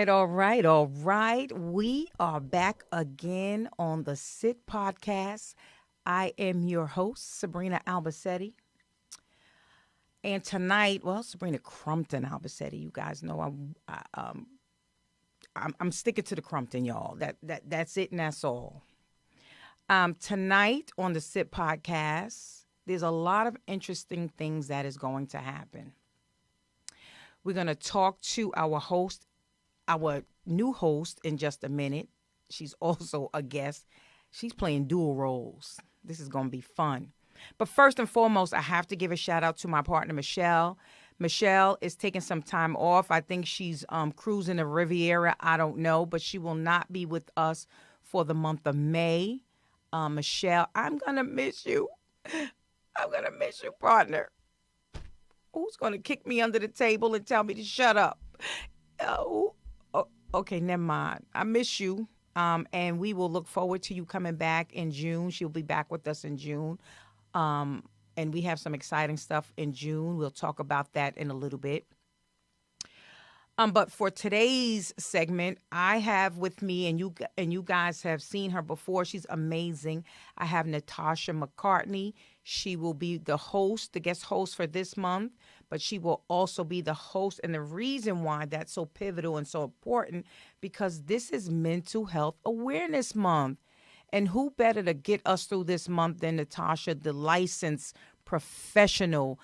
all right. We are back again on the S.I.T podcast. I am your host, Sabrina Albacetti. And tonight, well, Sabrina Crumpton Albacetti. You guys know I'm sticking to the Crumpton, y'all. That's it, and that's all. Tonight on the S.I.T podcast, there's a lot of interesting things that is going to happen. We're going to talk to our new host in just a minute. She's also a guest. She's playing dual roles. This is going to be fun. But first and foremost, I have to give a shout out to my partner, Michelle. Michelle is taking some time off. I think she's cruising the Riviera. I don't know, but she will not be with us for the month of May. Michelle, I'm going to miss you. I'm going to miss you, partner. Who's going to kick me under the table and tell me to shut up? Oh, okay, never mind. I miss you. And we will look forward to you coming back in June. She'll be back with us in June. And we have some exciting stuff in June. We'll talk about that in a little bit. But for today's segment, I have with me, and you guys have seen her before. She's amazing. I have Natasha McCartney. She will be the host, the guest host for this month, but she will also be the host. And the reason why that's so pivotal and so important, because this is Mental Health Awareness Month. And who better to get us through this month than Natasha, the licensed professional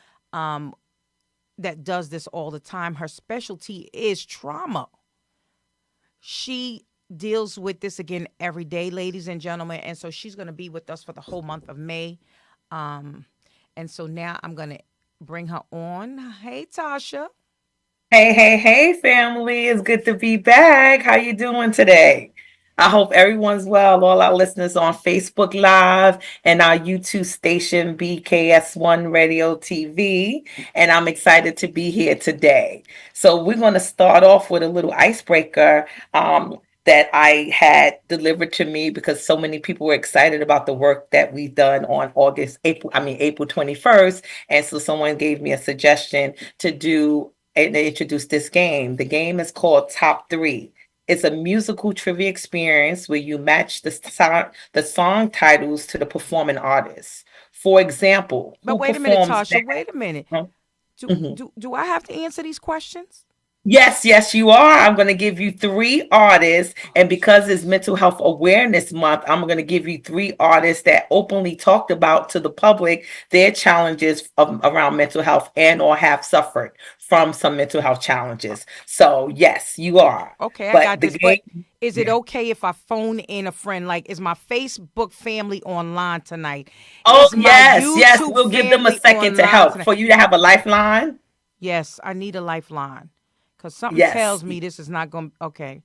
that does this all the time. Her specialty is trauma. She deals with this again every day, ladies and gentlemen. And so she's going to be with us for the whole month of May. And so now I'm going to bring her on. Hey, Tasha. Hey, family. It's good to be back. How you doing today? I hope everyone's well. All our listeners on Facebook Live and our YouTube station, BKS1 Radio TV. And I'm excited to be here today. So we're going to start off with a little icebreaker that I had delivered to me because so many people were excited about the work that we've done on April 21st. And so someone gave me a suggestion to do and they introduced this game. The game is called Top Three. It's a musical trivia experience where you match the song titles to the performing artist. For example, But who wait a minute, performs Tasha. that? Wait a minute. Do, Mhm. do, do I have to answer these questions? Yes, you are. I'm going to give you three artists. And because it's Mental Health Awareness Month, I'm going to give you three artists that openly talked about to the public their challenges around mental health and or have suffered from some mental health challenges. So, yes, you are. Okay, I But got the this. But game, is it yeah. okay if I phone in a friend? Like, is my Facebook family online tonight? Oh, Is my yes. YouTube We'll give them a family second to online help tonight? for you to have a lifeline. Yes, I need a lifeline. Because something Yes, tells me this is not going to. Okay.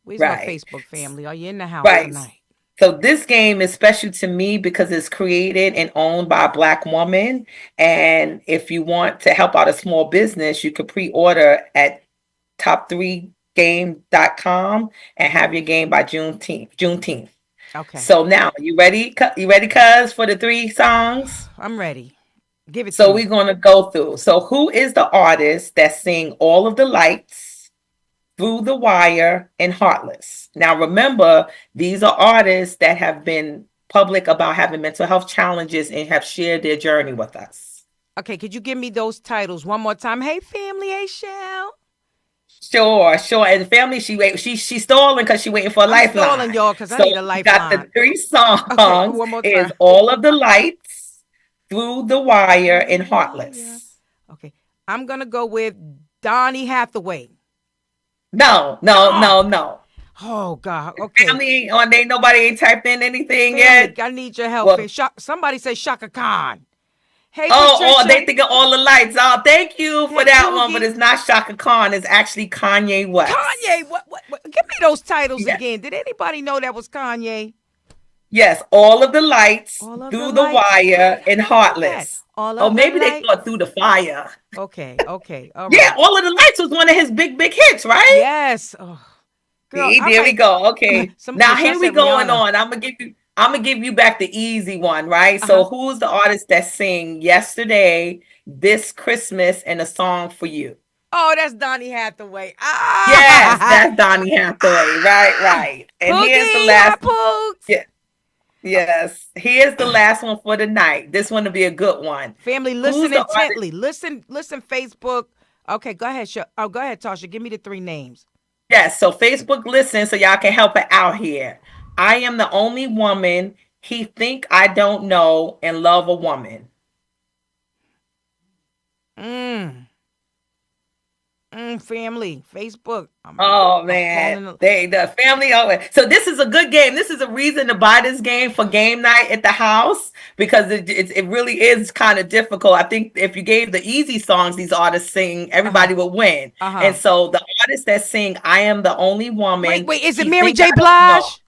Where's my right. Facebook family? Are you in the house Right. tonight? So this game is special to me because it's created and owned by a Black woman. And if you want to help out a small business, you could pre-order at top3game.com and have your game by Juneteenth. Okay. So now, you ready? You ready, cuz, for the three songs? I'm ready. Give it to So we're me. going to go through. So who is the artist that sing All of the Lights, Through the Wire, and Heartless? Now, remember, these are artists that have been public about having mental health challenges and have shared their journey with us. Okay, could you give me those titles one more time? Hey, family. Hey, Shell. Sure. And the family, she's stalling because she's waiting for a I'm stalling lifeline. y'all because I So need a we got the lifeline. three Okay, songs one more is time. All of the Lights, Through the Wire, Through and the wire. Heartless. Okay, I'm going to go with Donnie Hathaway. No, no, God. no, no. Oh, God. Okay. Family on there, nobody ain't typed in anything Family, yet. I need your help. Well, Somebody say Shaka Khan. Hey, they Patricia. think of All the Lights. Oh, thank you for Hey, that one, but Doogie. it's not Shaka Khan. It's actually Kanye West. Kanye. What? Give me those titles Yes. again. Did anybody know that was Kanye? Yes, All of the Lights, All of the Through the lights. Wire, and I know that. Heartless. All Oh, of the maybe they thought lights. Through the Fire. Okay. All Yeah, right. All of the Lights was one of his big hits, right? Yes. Oh, girl, See, I there we might. go. Okay. Somebody Now just here we said going Rihanna. on. I'm gonna give you back the easy one, right? Uh huh. So who's the artist that sing Yesterday, This Christmas, and a Song for You? Oh, that's Donnie Hathaway. Yes, Ah, that's Donnie Hathaway. Right, ah, right. And here's the Pookie, hi last one. Pooks. Yeah, yes. Here's the last one for the night. This one will be a good one. Family, Who's listen the artist? intently. Listen, Facebook. Okay, go ahead. Oh, go ahead, Tasha. Give me the three names. Yes, so Facebook listen so y'all can help her out here. I am the only woman he think I don't know and love a woman. Mm, family, Facebook. Oh I'm man, calling. they the family over. So this is a good game. This is a reason to buy this game for game night at the house because it really is kind of difficult. I think if you gave the easy songs these artists sing, Uh huh. everybody would win. Uh And huh. so the artists that sing "I Am the Only Wait, Woman," wait. Is it he Mary think J. I don't know. Blige?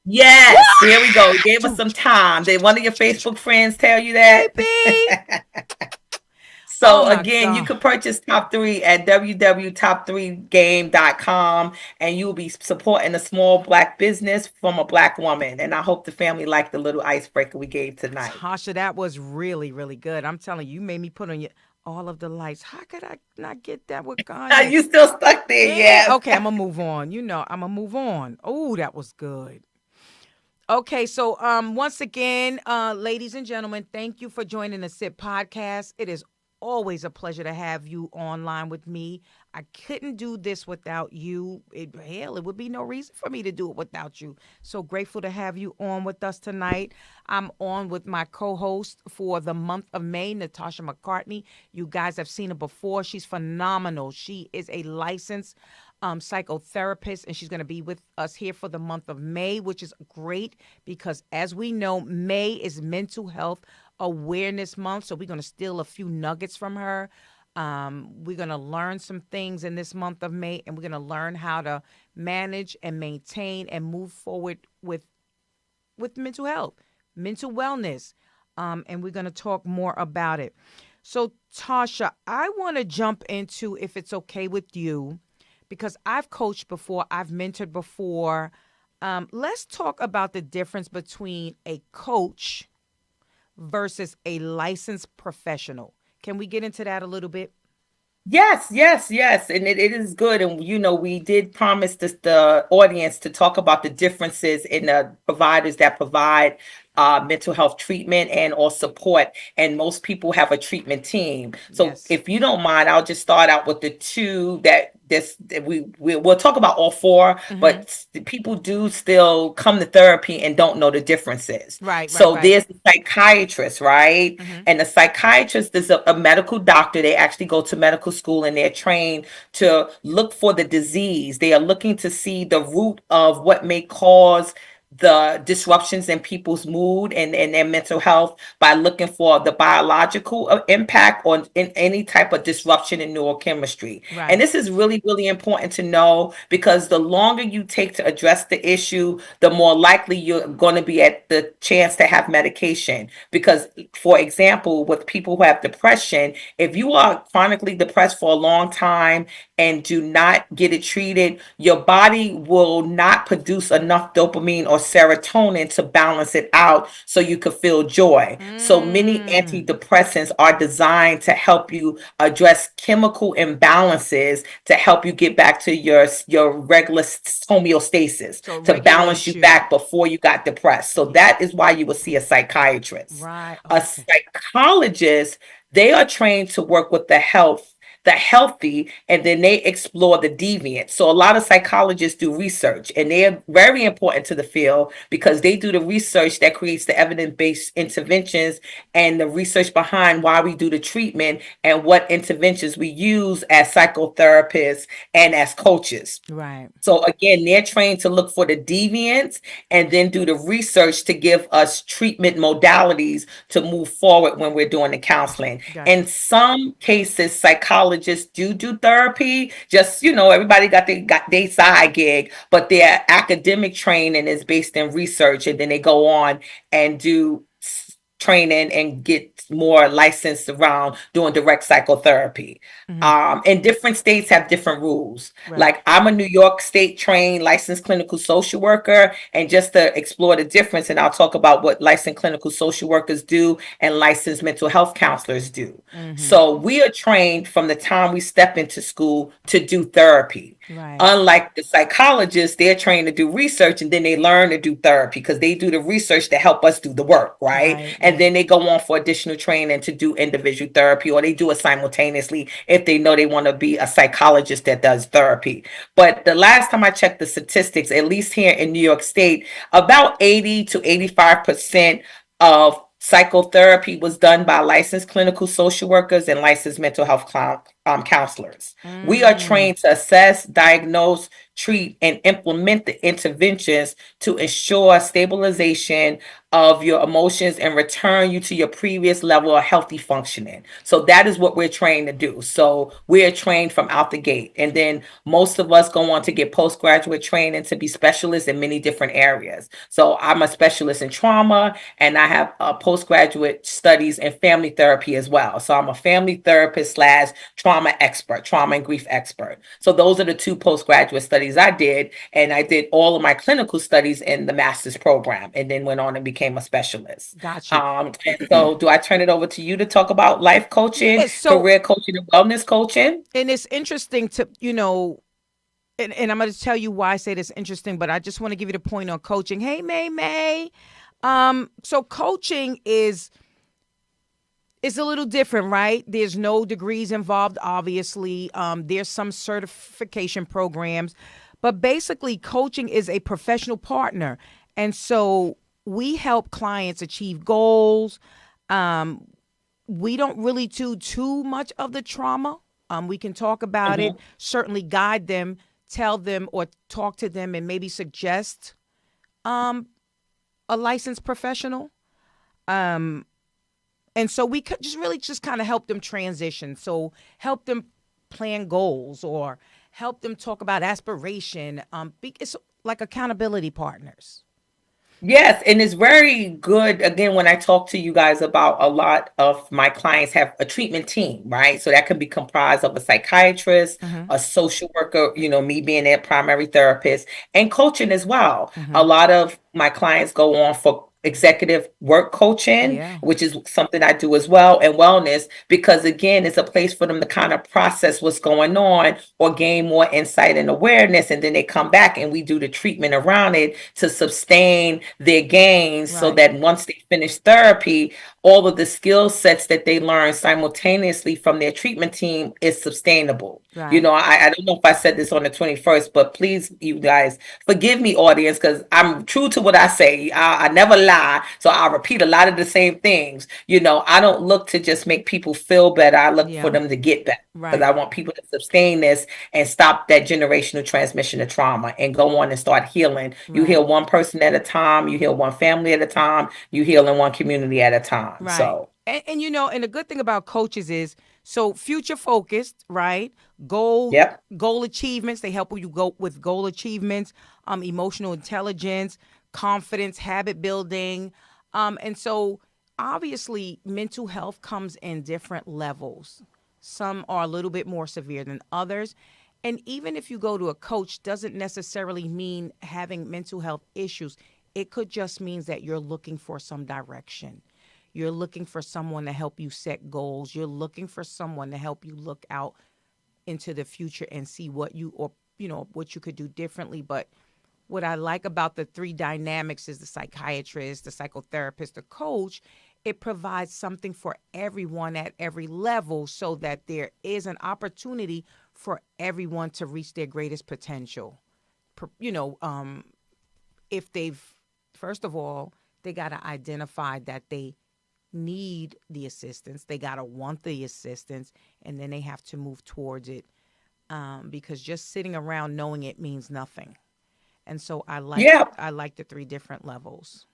Yes, there we go. Gave us What? some time. Did one of your Facebook friends tell you that? Baby. Oh So my again, you God. could purchase top three at www.top3game.com and you'll be supporting a small black business from a black woman. And I hope the family liked the little icebreaker we gave tonight. Tasha, that was really, really good. I'm telling you, you made me put on your all of the lights. How could I not get that with Kanye? You still stuck there, Yeah. yes. Okay, I'm gonna move on. I'm gonna move on. Oh, that was good. Okay, so once again, ladies and gentlemen, thank you for joining the SIT podcast. It is always a pleasure to have you online with me. I couldn't do this without you. Hell, it would be no reason for me to do it without you. So grateful to have you on with us tonight. I'm on with my co-host for the month of May, Natasha McCartney. You guys have seen her before. She's phenomenal. She is a licensed psychotherapist, and she's going to be with us here for the month of May, which is great because, as we know, May is Mental Health Awareness Month. So we're going to steal a few nuggets from her. We're going to learn some things in this month of May, and we're going to learn how to manage and maintain and move forward with mental health, mental wellness, and we're going to talk more about it. So, Tasha, I want to jump into, if it's okay with you, because I've coached before, I've mentored before. Let's talk about the difference between a coach versus a licensed professional. Can we get into that a little bit? Yes, yes, yes. And it is good. And, we did promise the audience to talk about the differences in the providers that provide mental health treatment and or support. And most people have a treatment team. So Yes. if you don't mind, I'll just start out with the two that we'll talk about all four, Mm-hmm. but people do still come to therapy and don't know the differences. Right, right, So right. there's the psychiatrist, right? Mm-hmm. And the psychiatrist is a medical doctor. They actually go to medical school and they're trained to look for the disease. They are looking to see the root of what may cause the disruptions in people's mood and their mental health by looking for the biological impact or in any type of disruption in neurochemistry. And Right. this is really, really important to know because the longer you take to address the issue, the more likely you're going to be at the chance to have medication. Because, for example, with people who have depression, if you are chronically depressed for a long time and do not get it treated, your body will not produce enough dopamine or serotonin to balance it out so you could feel joy. So many Mm. antidepressants are designed to help you address chemical imbalances to help you get back to your regular homeostasis, So to balance regulate you you. back before you got depressed. So Yeah. that is why you will see a psychiatrist. Right. A Okay. psychologist, they are trained to work with the healthy, and then they explore the deviant. So a lot of psychologists do research, and they're very important to the field because they do the research that creates the evidence-based interventions and the research behind why we do the treatment and what interventions we use as psychotherapists and as coaches. Right. So again, they're trained to look for the deviants and then do the research to give us treatment modalities to move forward when we're doing the counseling. In Gotcha. some cases, psychologists do therapy. Just, everybody got their side gig, but their academic training is based in research, and then they go on and do training and get more licensed around doing direct psychotherapy. Hmm. And different states have different rules. Right. Like I'm a New York State trained licensed clinical social worker, and just to explore the difference, and I'll talk about what licensed clinical social workers do and licensed mental health counselors do. Hmm. So we are trained from the time we step into school to do therapy. Right. Unlike the psychologists, they're trained to do research and then they learn to do therapy because they do the research to help us do the work, right? Right. And Yeah. then they go on for additional training to do individual therapy, or they do it simultaneously if they know they want to be a psychologist that does therapy. But the last time I checked the statistics, at least here in New York State, about 80 to 85% of psychotherapy was done by licensed clinical social workers and licensed mental health counselors. We are Mm. trained to assess, diagnose, treat, and implement the interventions to ensure stabilization of your emotions and return you to your previous level of healthy functioning. So that is what we're trained to do. So we're trained from out the gate. And then most of us go on to get postgraduate training to be specialists in many different areas. So I'm a specialist in trauma, and I have postgraduate studies in family therapy as well. So I'm a family therapist slash trauma expert, trauma and grief expert. So those are the two postgraduate studies I did. And I did all of my clinical studies in the master's program and then went on and became a specialist. Got you. And so do I turn it over to you to talk about life coaching, Yes. So, career coaching, and wellness coaching? and it's interesting to, and I'm going to tell you why I say this interesting, but I just want to give you the point on coaching. Hey, May. So coaching is a little different, right? There's no degrees involved, obviously. There's some certification programs, but basically, coaching is a professional partner, and so we help clients achieve goals. Um, we don't really do too much of the trauma. We can talk about it, Mhm. certainly guide them, tell them, or talk to them, and maybe suggest um, a licensed professional. Um, and so we could just really just kind of help them transition. So help them plan goals or help them talk about aspiration. It's like accountability partners. Yes, and it's very good. Again, when I talk to you guys about a lot of my clients have a treatment team, right? So that can be comprised of a psychiatrist, Mm-hmm. a social worker, me being their primary therapist, and coaching as well. Mm-hmm. A lot of my clients go on for executive work coaching, Yeah. which is something I do as well, and wellness, because again, it's a place for them to kind of process what's going on or gain more insight and awareness. And then they come back and we do the treatment around it to sustain their gains so Right. that once they finish therapy, all of the skill sets that they learn simultaneously from their treatment team is sustainable. Right. I don't know if I said this on the 21st, but please, you guys, forgive me, audience, because I'm true to what I say. I never lie. So I repeat a lot of the same things. I don't look to just make people feel better. I look for Yeah. them to get better because I Right. want people to sustain this and stop that generational transmission of trauma and go on and start healing. You Right. heal one person at a time, you heal one family at a time, you heal in one community at a time. Right. So, And the good thing about coaches is so future focused, right? Goal yep. goal achievements. They help you go with goal achievements, emotional intelligence, confidence, habit building. And so obviously mental health comes in different levels. Some are a little bit more severe than others. And even if you go to a coach, doesn't necessarily mean having mental health issues. It could just means that you're looking for some direction. You're looking for someone to help you set goals. You're looking for someone to help you look out into the future and see what you could do differently. But what I like about the three dynamics is the psychiatrist, the psychotherapist, the coach. It provides something for everyone at every level so that there is an opportunity for everyone to reach their greatest potential. You know, if they've, first of all, they got to identify that they need the assistance. They got to want the assistance, and then they have to move towards it because just sitting around knowing it means nothing. And so Yeah. I like the three different levels.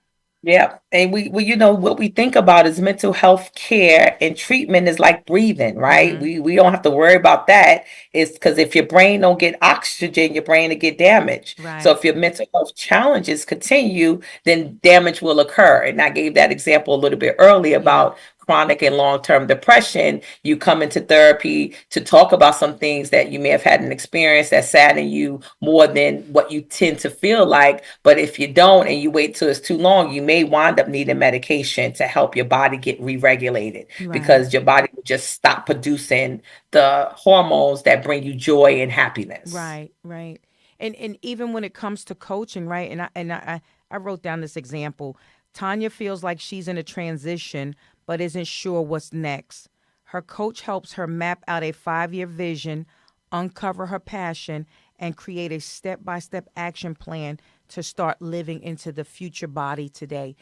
Yeah. And what we think about is mental health care and treatment is like breathing, right? Mm-hmm. We don't have to worry about that. It's because if your brain don't get oxygen, your brain will get damaged. So Right. if your mental health challenges continue, then damage will occur. And I gave that example a little bit earlier Yeah. about chronic and long-term depression. You come into therapy to talk about some things that you may have had an experience that sadden you more than what you tend to feel like. But if you don't and you wait till it's too long, you may wind up needing medication to help your body get re-regulated Right. because your body will just stop producing the hormones that bring you joy and happiness. Right. Right. And even when it comes to coaching, right? And I wrote down this example. Tanya feels like she's in a transition, but isn't sure what's next. Her coach helps her map out a 5-year vision, uncover her passion, and create a step by step action plan to start living into the future body today.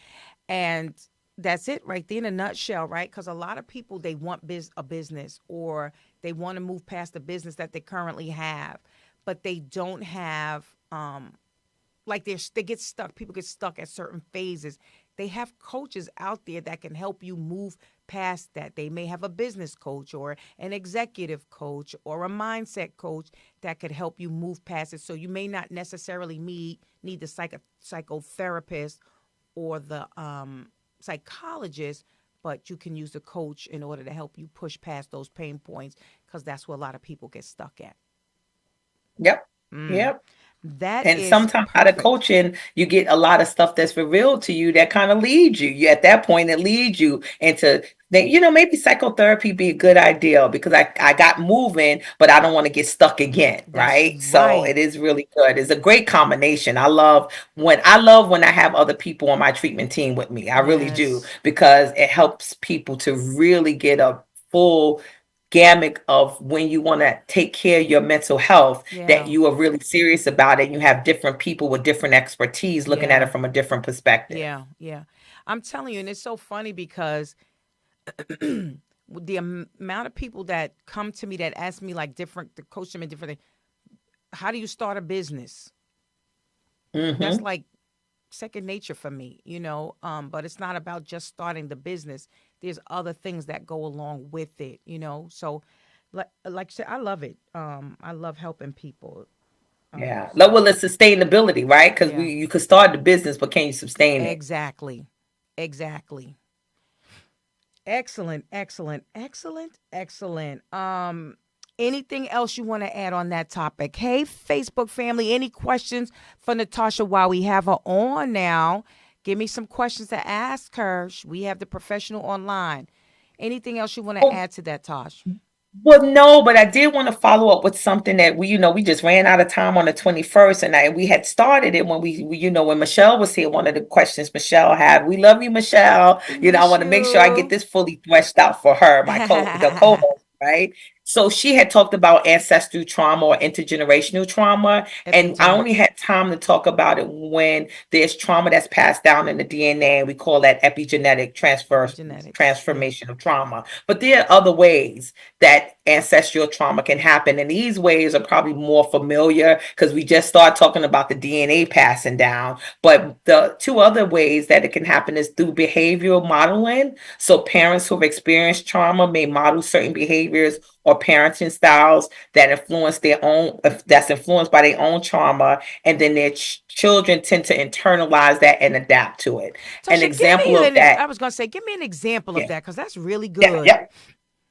And that's it right there in a nutshell, right? Because a lot of people, they want a business, or they want to move past the business that they currently have, but they don't have like they get stuck. People get stuck at certain phases. They have coaches out there that can help you move past that. They may have a business coach or an executive coach or a mindset coach that could help you move past it. So you may not necessarily need the psychotherapist or the psychologist, but you can use the coach in order to help you push past those pain points, because that's where a lot of people get stuck at. Yep. Mm. Yep. That And is sometimes out of perfect. coaching, you get a lot of stuff that's revealed to you that kind of leads you. You at that point, it leads you into maybe psychotherapy be a good idea because I got moving, but I don't want to get stuck again, That's right? So right. it is really good. It's a great combination. I love when I have other people on my treatment team with me. I really do Yes. because it helps people to really get a full gamut of when you want to take care of your mental health, that Yeah. you are really serious about it. You have different people with different expertise looking at it Yeah. from a different perspective. Yeah. Yeah. I'm telling you, and it's so funny because the amount of people that come to me that ask me like different, to coach them in different things. How do you start a business? That's Hmm. like second nature for me, you know. But it's not about just starting the business. There's other things that go along with it, you know. So, like I said, I love it. I love helping people. Yeah. So Well, it's sustainability, right? Because yeah, you could start the business, but can you sustain it? exactly, exactly. Excellent, excellent, excellent, excellent. Anything else you want to add on that topic? Hey, Facebook family, any questions for Natasha while we have her on now? Give me some questions to ask her. We have the professional online. Anything else you want to Well, add to that, Tosh? Well, no, but I did want to follow up with something that we just ran out of time on the 21st, and we had started it when when Michelle was here. One of the questions Michelle had, we love you, Michelle. We I miss want to make sure I get you. this fully fleshed out for her, the co-host, right? So she had talked about ancestral trauma or intergenerational trauma, and I only Epidemics. had time to talk about it when there's trauma that's passed down in the DNA, and we call that epigenetic Epigenetics. Yeah. transformation of trauma. But there are other ways that ancestral trauma can happen. And these ways are probably more familiar because we just started talking about the DNA passing down. But the two other ways that it can happen is through behavioral modeling. So parents who've experienced trauma may model certain behaviors or parenting styles that's influenced by their own trauma, and then their children tend to internalize that and adapt to it. An Tasha, give example me of an. I that, was gonna say, give me an example of yeah, that, because that's really yeah, good. yeah.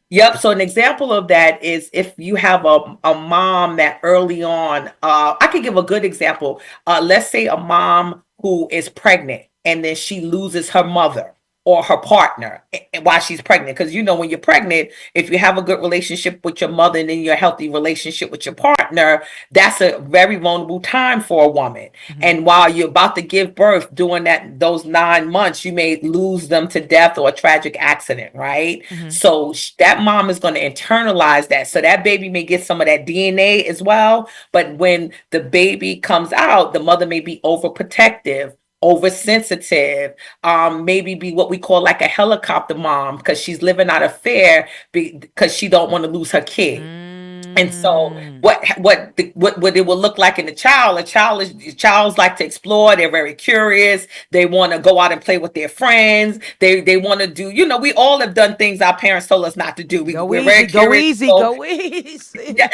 Yep. So an example of that is if you have a mom that early on, I could give a good example. Let's say a mom who is pregnant and then she loses her mother or her partner while she's pregnant. Because when you're pregnant, if you have a good relationship with your mother and then you're a healthy relationship with your partner, that's a very vulnerable time for a woman. Hmm. And while you're about to give birth, during those 9 months, you may lose them to death or a tragic accident, right? Hmm. So that mom is going to internalize that. So that baby may get some of that DNA as well. But when the baby comes out, the mother may be overprotective, oversensitive, maybe be what we call like a helicopter mom because she's living out of fear because she don't want to lose her kid. And so Mm. what it will look like in child's like to explore. They're very curious. They want to go out and play with their friends. They want to do, we all have done things our parents told us not to do. Go We're very easy, go curious. easy, So go easy. yeah.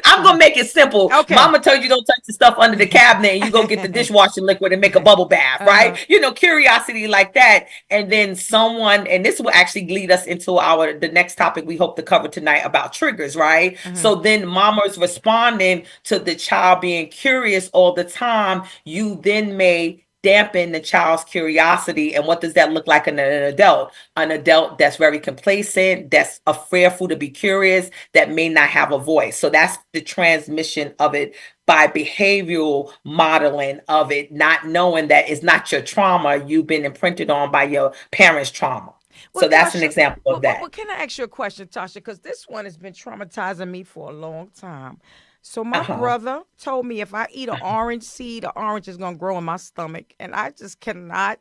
I'm gonna make it simple. Okay. Mama told you don't touch the stuff under the cabinet, and you go get the dishwashing liquid and make a bubble bath, Uh-huh. right? Curiosity like that. And then someone, and this will actually lead us into the next topic we hope to cover tonight about triggers, right? Mhm. So then mama's responding to the child being curious all the time. You then may dampen the child's curiosity. And what does that look like in an adult? An adult that's very complacent, that's fearful to be curious, that may not have a voice. So that's the transmission of it by behavioral modeling of it, not knowing that it's not your trauma, you've been imprinted on by your parents' trauma. Well, So that's an Tasha, example of well, that. can I ask you a question, Tasha? Because this one has been traumatizing me for a long time. So my Uh-huh. brother told me if I eat an orange seed, the orange is gonna grow in my stomach, and I just cannot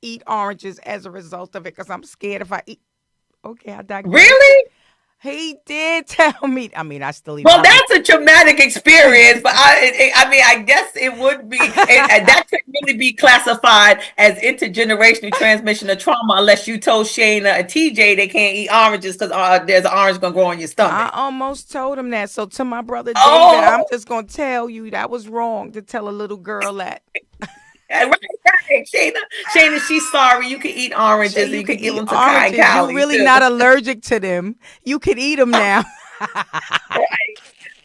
eat oranges as a result of it because I'm scared if I eat. Okay, I digress. Really? He did tell me. I mean, I still eat Well, oranges. that's a traumatic experience, but I mean, I guess it would be, and that could really be classified as intergenerational transmission of trauma, unless you told Shayna and TJ they can't eat oranges because there's an orange gonna grow in your I stomach. almost told him that. So to my brother David, I'm Oh, just gonna tell you that was wrong to tell a little girl that. right, right, Shayna, she's sorry. You can eat oranges, Shay, and you you can could give eat them to Kai and oranges. You Callie really too. not allergic to them. You could eat them now.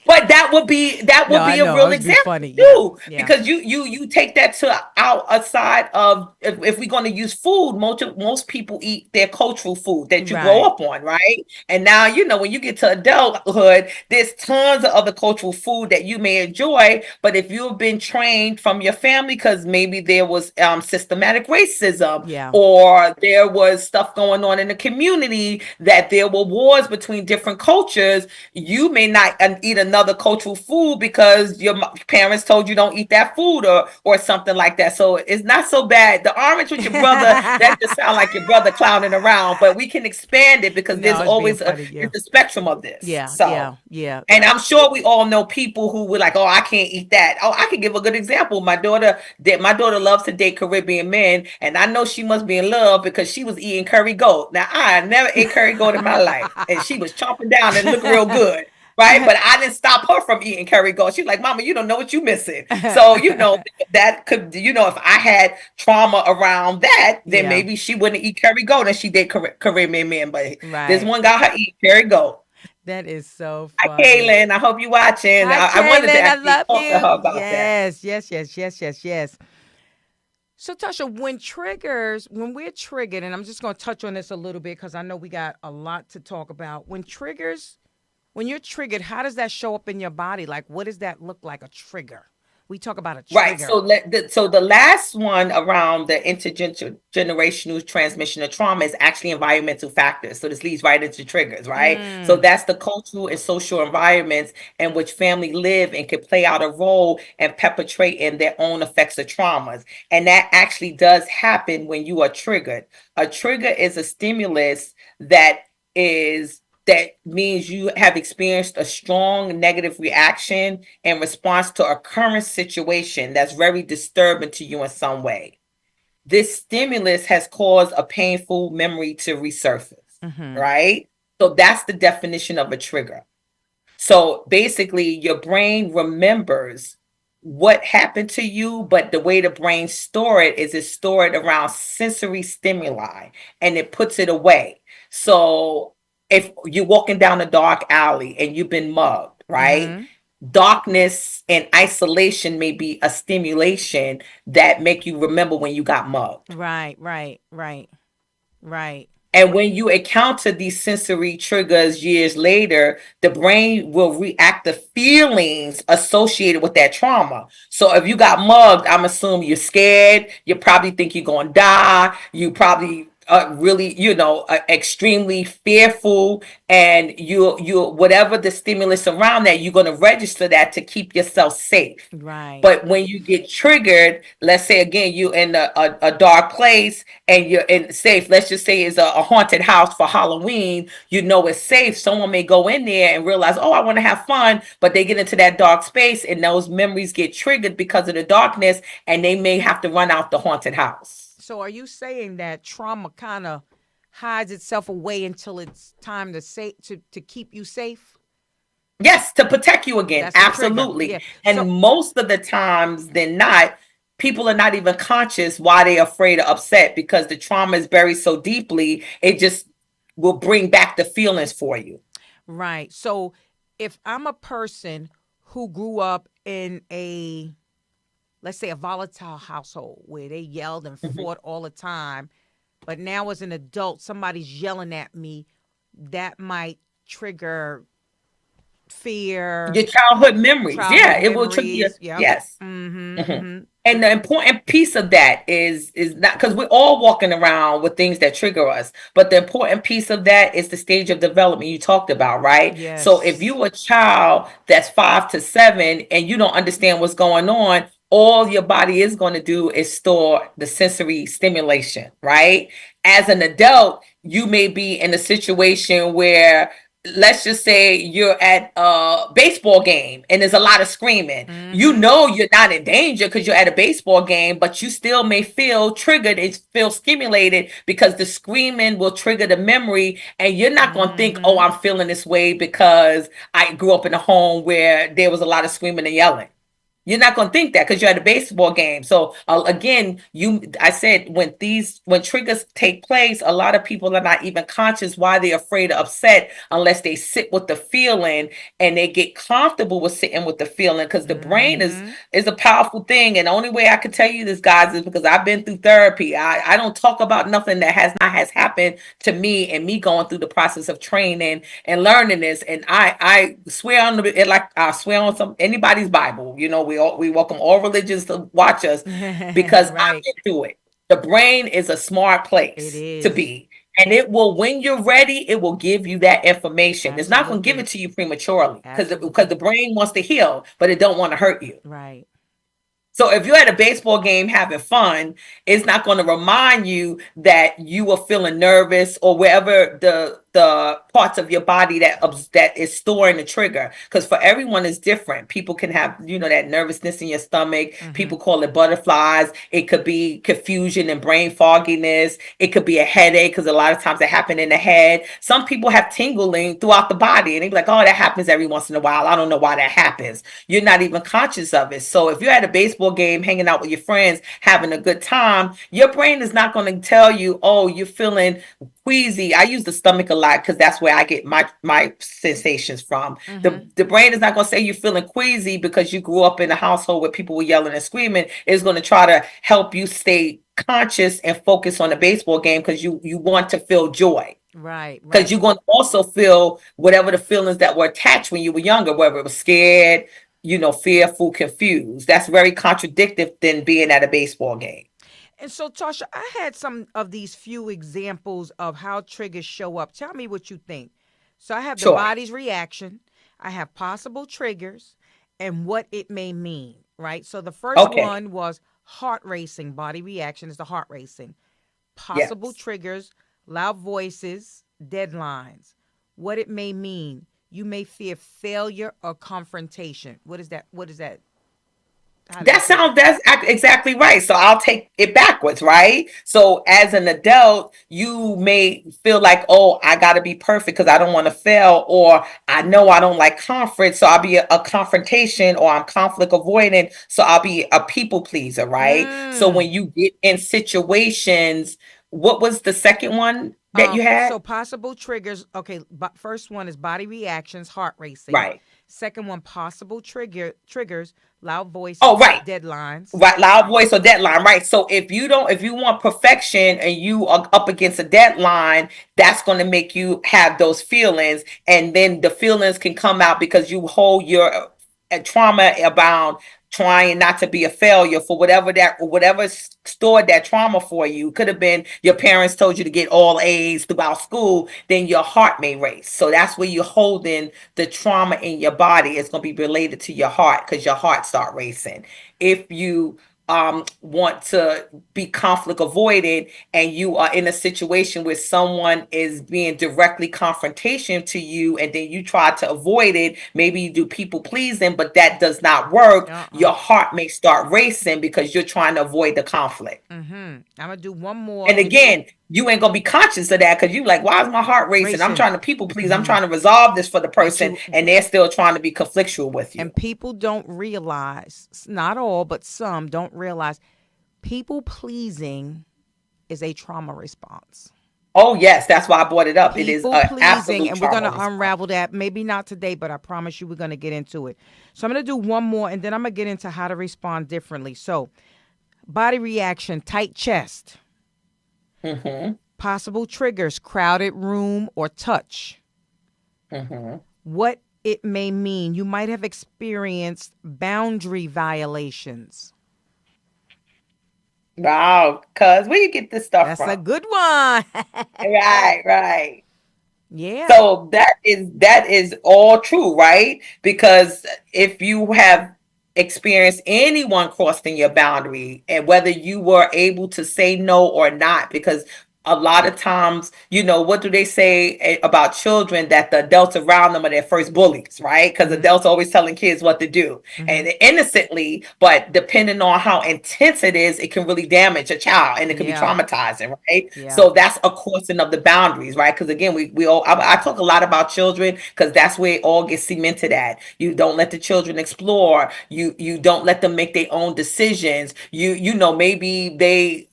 But that would be No, I a know. I real was be example funny. Yeah, too, yeah, because you take that to outside of, if we're going to use food, most people eat their cultural food that you grow right. up on, right? And now when you get to adulthood, there's tons of other cultural food that you may enjoy, but if you've been trained from your family, because maybe there was systematic racism, Yeah, or there was stuff going on in the community, that there were wars between different cultures, you may not eat another cultural food because your parents told you don't eat that food, or something like that. So it's not so bad. The orange with your brother, that just sound like your brother clowning around, but we can expand it because no, there's it's being always funny. Yeah, it's a spectrum of this. yeah, So, yeah, yeah. and I'm sure we all know people who were like, "Oh, I can't eat that." Oh, I can give a good example. My daughter loves to date Caribbean men, and I know she must be in love because she was eating curry goat. Now, I never ate curry goat in my life, and she was chomping down and looked real good. Right, but I didn't stop her from eating curry goat. She's like, "Mama, you don't know what you missing." So that could, if I had trauma around that, then Yeah, maybe she wouldn't eat curry goat, and she did Caribbean men. But this right. one got her eating curry goat. That is so Hi, funny. Kaylin. I hope you're watching. Hi, I wanted to Kaylin. I actually love talk to you. her about that. Yes, yes, yes, yes, yes, yes. So, Tasha, when we're triggered, and I'm just going to touch on this a little bit because I know we got a lot to talk about. When you're triggered, how does that show up in your body? Like, what does that look like, a trigger? We talk about a Right. trigger. So the last one around the intergenerational transmission of trauma is actually environmental factors. So this leads right into triggers, right? So Mm, that's the cultural and social environments in which family live and can play out a role and perpetrate in their own effects of traumas. And that actually does happen when you are triggered. A trigger is a stimulus that is that means you have experienced a strong negative reaction in response to a current situation that's very disturbing to you in some way. This stimulus has caused a painful memory to resurface, mm-hmm. right? So that's the definition of a trigger. So basically, your brain remembers what happened to you, but the way the brain store it is it store it around sensory stimuli, and it puts it away. So if you're walking down a dark alley and you've been mugged, right? Mm-hmm. Darkness and isolation may be a stimulation that make you remember when you got mugged. Right, right, right, right. And when you encounter these sensory triggers years later, the brain will react to feelings associated with that trauma. So if you got mugged, I'm assuming you're scared. You probably think you're going to die. You probably really, extremely fearful, and you whatever the stimulus around that, you're going to register that to keep yourself safe. Right. But when you get triggered, let's say again, you in a dark place and you're in safe, let's just say it's a haunted house for Halloween, it's safe. Someone may go in there and realize, oh, I want to have fun, but they get into that dark space and those memories get triggered because of the darkness, and they may have to run out the haunted house. So are you saying that trauma kind of hides itself away until it's time to to keep you safe? Yes, to protect you again. That's the trigger. Absolutely. Yeah. So And most of the times than not, people are not even conscious why they're afraid or upset, because the trauma is buried so deeply, it just will bring back the feelings for you. right. So if I'm a person who grew up in a, let's say, a volatile household where they yelled and Mhm. fought all the time, but now as an adult somebody's yelling at me, that might trigger fear, Your childhood memories. childhood Yeah, it will trigger your, memories. Yep. yes. Mm-hmm. Mhm. Mm-hmm. And the important piece of that is not, because we're all walking around with things that trigger us, but the important piece of that is the stage of development you talked about, right? So if Yes. you a child that's 5 to 7 and you don't understand what's going on, all your body is going to do is store the sensory stimulation, right? As an adult, you may be in a situation where, let's just say you're at a baseball game and there's a lot of screaming. You Mm-hmm. know you're not in danger because you're at a baseball game, but you still may feel triggered and feel stimulated because the screaming will trigger the memory, and you're not going to think, oh, Mm-hmm. I'm feeling this way because I grew up in a home where there was a lot of screaming and yelling. You're not going to think that because you're at a baseball game. So again, I said, when triggers take place, a lot of people are not even conscious why they're afraid or upset unless they sit with the feeling and they get comfortable with sitting with the feeling, because the brain Mm-hmm. is a powerful thing. And the only way I can tell you this, guys, is because I've been through therapy. I don't talk about nothing that has happened to me, and me going through the process of training and learning this. And I swear on it, like I swear on some anybody's Bible. We welcome all religions to watch us, because I've Right. been through it. The brain is a smart It place to is. be. And it will, when you're ready, it will give you that information. It's not going to give Absolutely. it to you prematurely, because Absolutely. the brain wants to heal, but it don't want to hurt you. Right. So if you're at a baseball game having fun, it's not going to remind you that you were feeling nervous, or wherever the parts of your body that is storing the trigger. Because for everyone is different. People can have, that nervousness in your stomach. Mm-hmm. People call it butterflies. It could be confusion and brain fogginess. It could be a headache, because a lot of times it happen in the head. Some people have tingling throughout the body, and they be like, oh, that happens every once in a while. I don't know why that happens. You're not even conscious of it. So if you're at a baseball game hanging out with your friends having a good time, your brain is not going to tell you, oh, you're feeling queasy. I use the stomach a lot because that's where I get my sensations from. Mm-hmm. The brain is not going to say you're feeling queasy because you grew up in a household where people were yelling and screaming. It's going to try to help you stay conscious and focus on the baseball game, because you want to feel joy, Right. because Right. you're going to also feel whatever the feelings that were attached when you were younger, whether it was scared, fearful, confused. That's very contradictory than being at a baseball game. And so, Tasha, I had some of these few examples of how triggers show up. Tell me what you think. So, I have the Sure. body's reaction, I have possible triggers, and what it may mean, right? So, the first Okay. one was heart racing. Body reaction is the heart racing. Possible Yes. triggers, loud voices, deadlines. What it may mean. You may fear failure or confrontation. What is that? What is that? How does that take? That's exactly right. So I'll take it backwards, right? So as an adult, you may feel like, oh, I got to be perfect because I don't want to fail, or I know I don't like conflict, so I'll be a confrontation, or I'm conflict avoidant, so I'll be a people pleaser, right? So Mm. when you get in situations, what was the second one that you So had? possible triggers. Okay, first one is body reactions, heart racing. Right. Second one, possible triggers, loud Oh, voices, right. deadlines. Right, loud voice or deadline, right? So if you want perfection and you are up against a deadline, that's going to make you have those feelings, and then the feelings can come out because you hold your trauma about trying not to be a failure for whatever stored that trauma for you. Could have been your parents told you to get all A's throughout school, then your heart may race. So that's where you're holding the trauma in your body. It's going to be related to your heart because your heart start racing. If you want to be conflict avoided and you are in a situation where someone is being directly confrontation to you and then you try to avoid it, maybe you do people pleasing, but that does not work, Uh-uh. your heart may start racing because you're trying to avoid the conflict. I'm gonna do one more And and again, you ain't gonna be conscious of that because you like, why is my heart racing? I'm racing. trying to people please. I'm trying to resolve this for the And person, to and they're still trying to be conflictual with you. and people don't realize, not all, but some don't realize, people pleasing is a trauma response. Oh yes, that's why I brought it up. It is People an pleasing, absolute and we're going trauma to response. unravel that. Maybe not today, but I promise you we're going to get into it. So I'm going to do one more, and then I'm going to get into how to respond differently. So, body reaction, tight chest, Mm-hmm. possible triggers, crowded room or touch. Mm-hmm. What it may mean. You might have experienced boundary violations. Wow, cuz where you get this stuff That's a from? good one. Right, right. Yeah. So that is all true, right? Because if you have experienced anyone crossing your boundary and whether you were able to say no or not, because a lot of times, what do they say about children that the adults around them are their first bullies, right? Because Mm-hmm. adults are always telling kids what to do Mm-hmm. and innocently, but depending on how intense it is, it can really damage a child and it can be Yeah. traumatizing, right? Yeah. So that's a crossing of the boundaries, right? Because again, we all I talk a lot about children because that's where it all gets cemented at. You don't let the children explore. You don't let them make their own decisions. Maybe they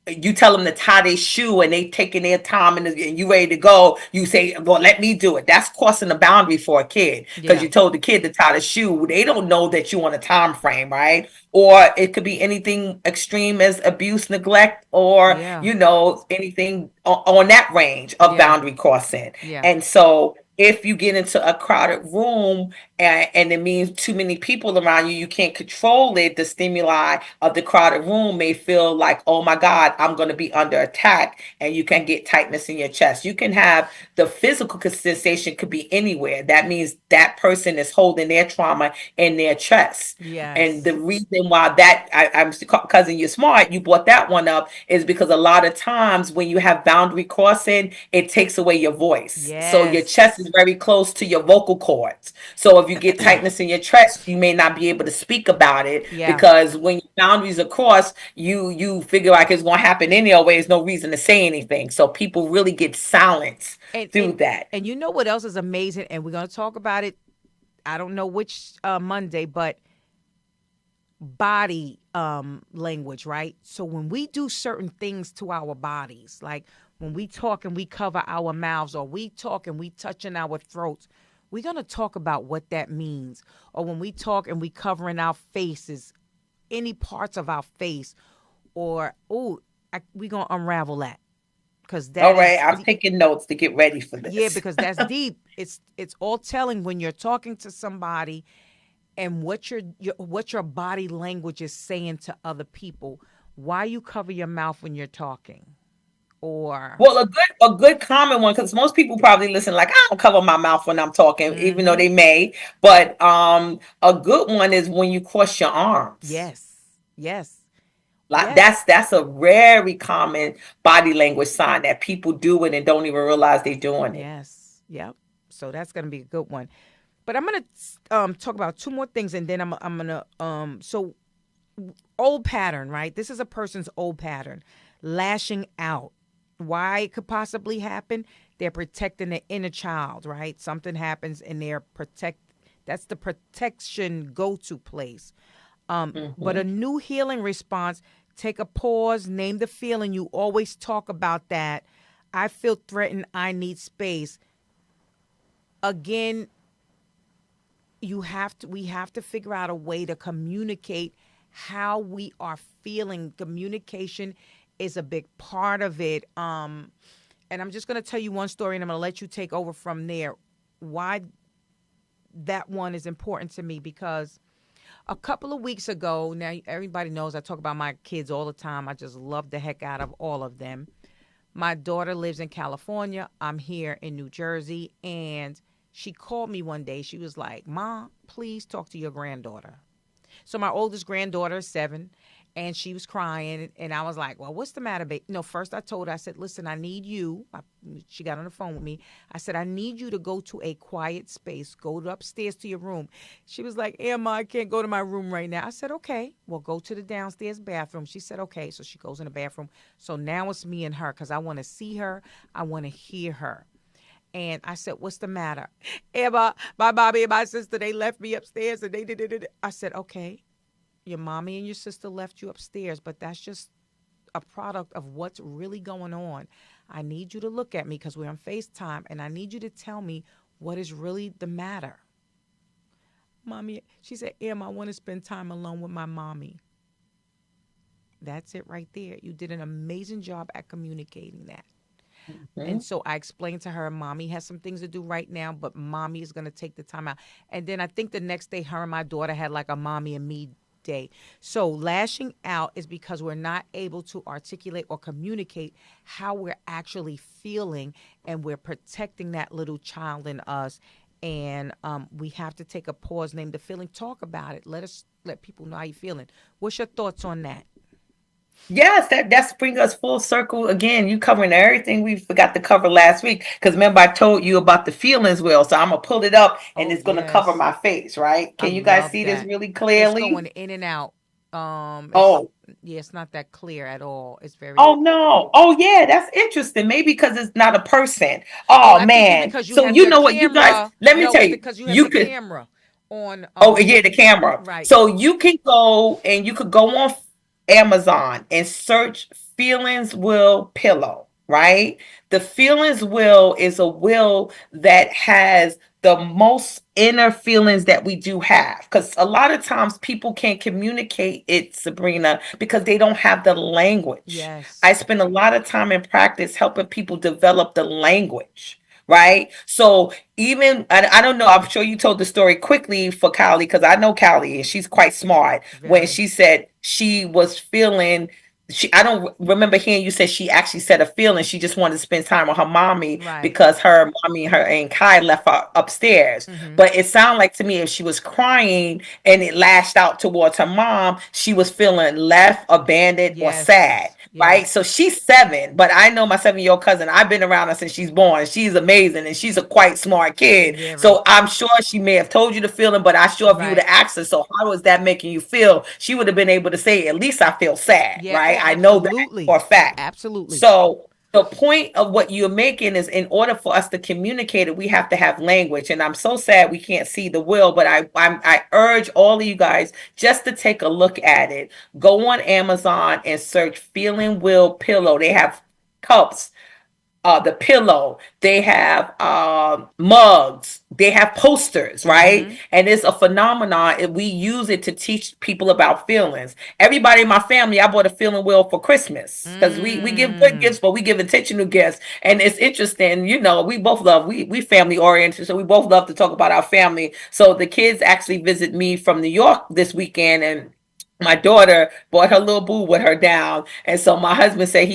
you tell them to tie their shoe and they taking their time and you ready to go. You say, well, let me do it. That's crossing the boundary for a kid because Yeah. you told the kid to tie the shoe. They don't know that you want a time frame, right? Or it could be anything extreme as abuse, neglect, or Yeah. anything on that range of Yeah. boundary crossing. Yeah. And so if you get into a crowded room and it means too many people around you, you can't control it. The stimuli of the crowded room may feel like, oh my God, I'm going to be under attack. And you can get tightness in your chest. You can have the physical sensation could be anywhere. That means that person is holding their trauma in their chest. And the Yes. reason why I'm cousin, you're smart, you brought that one up is because a lot of times when you have boundary crossing, it takes away your voice. So your chest is Yes. very close to your vocal cords. So if you get tightness in your chest, you may not be able to speak about it Yeah. because when your boundaries are crossed, you figure like it's going to happen anyway. There's no reason to say anything. So people really get silenced And through and that. and you know what else is amazing? And we're gonna talk about it. I don't know which Monday, but body language, right? So when we do certain things to our bodies, like when we talk and we cover our mouths, or we talk and we touch in our throats, we're gonna talk about what that means. Or when we talk and we cover in our faces, any parts of our face, or we're gonna unravel that because All that right, is I'm taking notes to get ready for yeah, this. because that's deep. It's all telling when you're talking to somebody and what your body language is saying to other people. Why you cover your mouth when you're talking, or Well, a good common one because most people probably listen like I don't cover my mouth when I'm talking, even though mm-hmm. they may. But a good one is when you cross your arms. Yes, yes, Like yes, that's a very common body language sign that people do it and don't even realize they're doing it. yes, yep. So that's gonna be a good one. But I'm gonna talk about two more things, and then I'm gonna so old pattern, right? This is a person's old pattern, lashing out. Why it could possibly happen? They're protecting the inner child, right? Something happens and they're protect. That's the protection go-to place. But Hmm. a new healing response. Take a pause. Name the feeling. You always talk about that. I feel threatened. I need space. Again, we have to figure out a way to communicate how we are feeling. Communication is a big part of it. And I'm just going to tell you one story and I'm going to let you take over from there. Why that one is important to me, because A couple of weeks ago, now everybody knows I talk about my kids all the time. I just love the heck out of all of them. My daughter lives in California. I'm here in New Jersey. And she called me one day. She was like, "Mom, please talk to your granddaughter." So my oldest granddaughter is 7, and she was crying, and I was like, "Well, what's the matter, babe?" No, first I told her, I said, "Listen, I need you." She got on the phone with me. I said, "I need you to go to a quiet space. Go upstairs to your room." She was like, "Emma, I can't go to my room right now." I said, "Okay, well, go to the downstairs bathroom." She said, "Okay." So she goes in the bathroom. So now it's me and her because I want to see her. I want to hear her. And I said, "What's the matter?" "Emma, my mommy and my sister, they left me upstairs and they did it. I said, "Okay, your mommy and your sister left you upstairs, but that's just a product of what's really going on. I need you to look at me because we're on FaceTime and I need you to tell me what is really the matter." Mommy, she said, "Em, I want to spend time alone with my mommy." That's it right there. You did an amazing job at communicating that. And Mhm. so I explained to her, "Mommy has some things to do right now, but mommy is going to take the time out." And then I think the next day, her and my daughter had like a mommy and me day. So lashing out is because we're not able to articulate or communicate how we're actually feeling, and we're protecting that little child in us. And we have to take a pause, name the feeling, talk about it. Let people know how you're feeling. What's your thoughts on that? Yes, that's bring us full circle again. You covering everything we forgot to cover last week. Because remember, I told you about the feelings wheel. So I'm gonna pull it up and Oh, it's gonna cover yes. my face, right? I Can you guys love see this that. really It's clearly? going in and out. It's Oh, Yeah, it's not that clear at all. It's very. oh no. Oh yeah, that's interesting. Maybe because it's not a person. Oh, Oh I think you man. because you So have you your know what, you guys, camera. let me No, tell it's you, because you have you the could. camera on. Oh, yeah, the camera. Right. So you can go and you could go on Amazon and search Feelings Will Pillow, right? The Feelings Will is a will that has the most inner feelings that we do have. Because a lot of times people can't communicate it, Sabrina, because they don't have the language. I Yes. spend a lot of time in practice helping people develop the language, right? So even I don't know, I'm sure you told the story quickly for Callie because I know Callie and she's quite smart when Very. she said she was feeling she I don't remember hearing you say she actually said a feeling she just wanted to spend time with her mommy Right. because her mommy her and Kai left her upstairs. Mm-hmm. But it sounded like to me if she was crying and it lashed out towards her mom, she was feeling left, abandoned, or sad. Yes. Right, Yes. so she's 7, but I know my 7-year-old cousin. I've been around her since she's born. She's amazing, and she's a quite smart kid. Very. So I'm sure she may have told you the feeling, but I'm sure if you would Right. have asked her, so how is that making you feel? She would have been able to say, at least I feel sad, Yeah. right? Oh, I know that for absolutely. a fact. Absolutely. So the point of what you're making is in order for us to communicate it, we have to have language. And I'm so sad we can't see the will, but I urge all of you guys just to take a look at it. Go on Amazon and search Feeling Will Pillow. They have cups, the pillow, they have mugs, they have posters, right? Mm-hmm. And it's a phenomenon, and we use it to teach people about feelings. Everybody in my family, I bought a feeling wheel for Christmas because we give good Mm. gifts, but we give intentional gifts. And it's interesting, we both love, we family oriented, so we both love to talk about our family. So the kids actually visit me from New York this weekend, and my daughter brought her little boo with her down. And so my husband said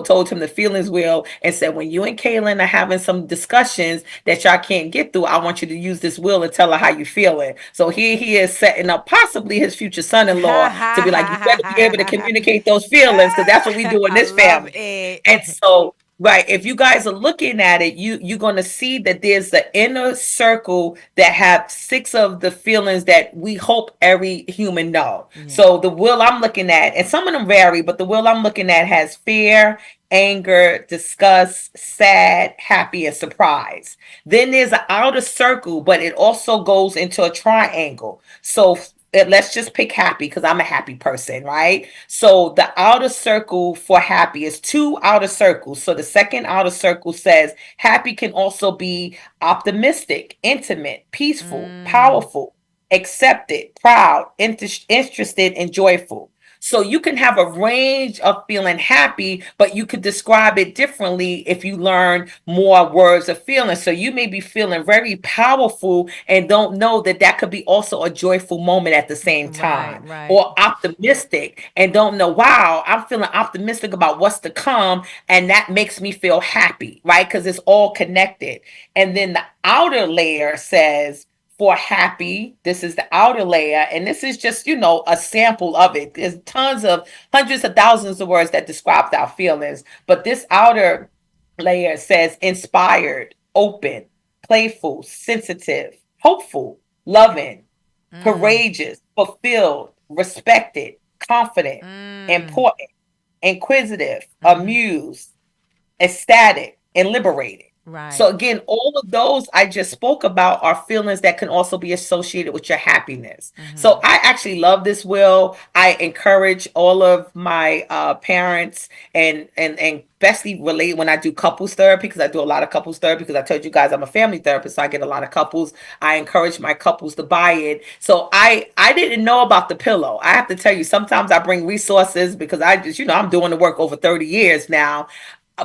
told him the feelings wheel and said, when you and Kaylin are having some discussions that y'all can't get through, I want you to use this wheel and tell her how you feeling. So here he is setting up possibly his future son-in-law to be like, you better be able to communicate those feelings because that's what we do in I this love family. And it. so right, if you guys are looking at it, you're gonna see that there's the inner circle that have 6 of the feelings that we hope every human know. Yeah. So the will I'm looking at, and some of them vary, but the will I'm looking at has fear, anger, disgust, sad, happy, and surprise. Then there's an outer circle, but it also goes into a triangle. So let's just pick happy because I'm a happy person, right? So the outer circle for happy is 2 outer circles. So the second outer circle says happy can also be optimistic, intimate, peaceful, Mm. powerful, accepted, proud, interested, and joyful. So you can have a range of feeling happy, but you could describe it differently if you learn more words of feeling. So you may be feeling very powerful and don't know that that could be also a joyful moment at the same Right, time, right. or optimistic and don't know, wow, I'm feeling optimistic about what's to come. And that makes me feel happy, right? Because it's all connected. And then the outer layer says, for happy. This is the outer layer. And this is just, a sample of it. There's tons of hundreds of thousands of words that describe our feelings. But this outer layer says inspired, open, playful, sensitive, hopeful, loving, Mm, courageous, fulfilled, respected, confident, mm, important, inquisitive, mm-hmm. amused, ecstatic, and liberated. So Right. again, all of those I just spoke about are feelings that can also be associated with your happiness. So Mm-hmm. I actually love this will. I encourage all of my parents and especially relate when I do couples therapy, because I do a lot of couples therapy, because I told you guys I'm a family therapist, so I get a lot of couples. I encourage my couples to buy it. So I didn't know about the pillow. I have to tell you, sometimes I bring resources because I just, I'm doing the work over 30 years now,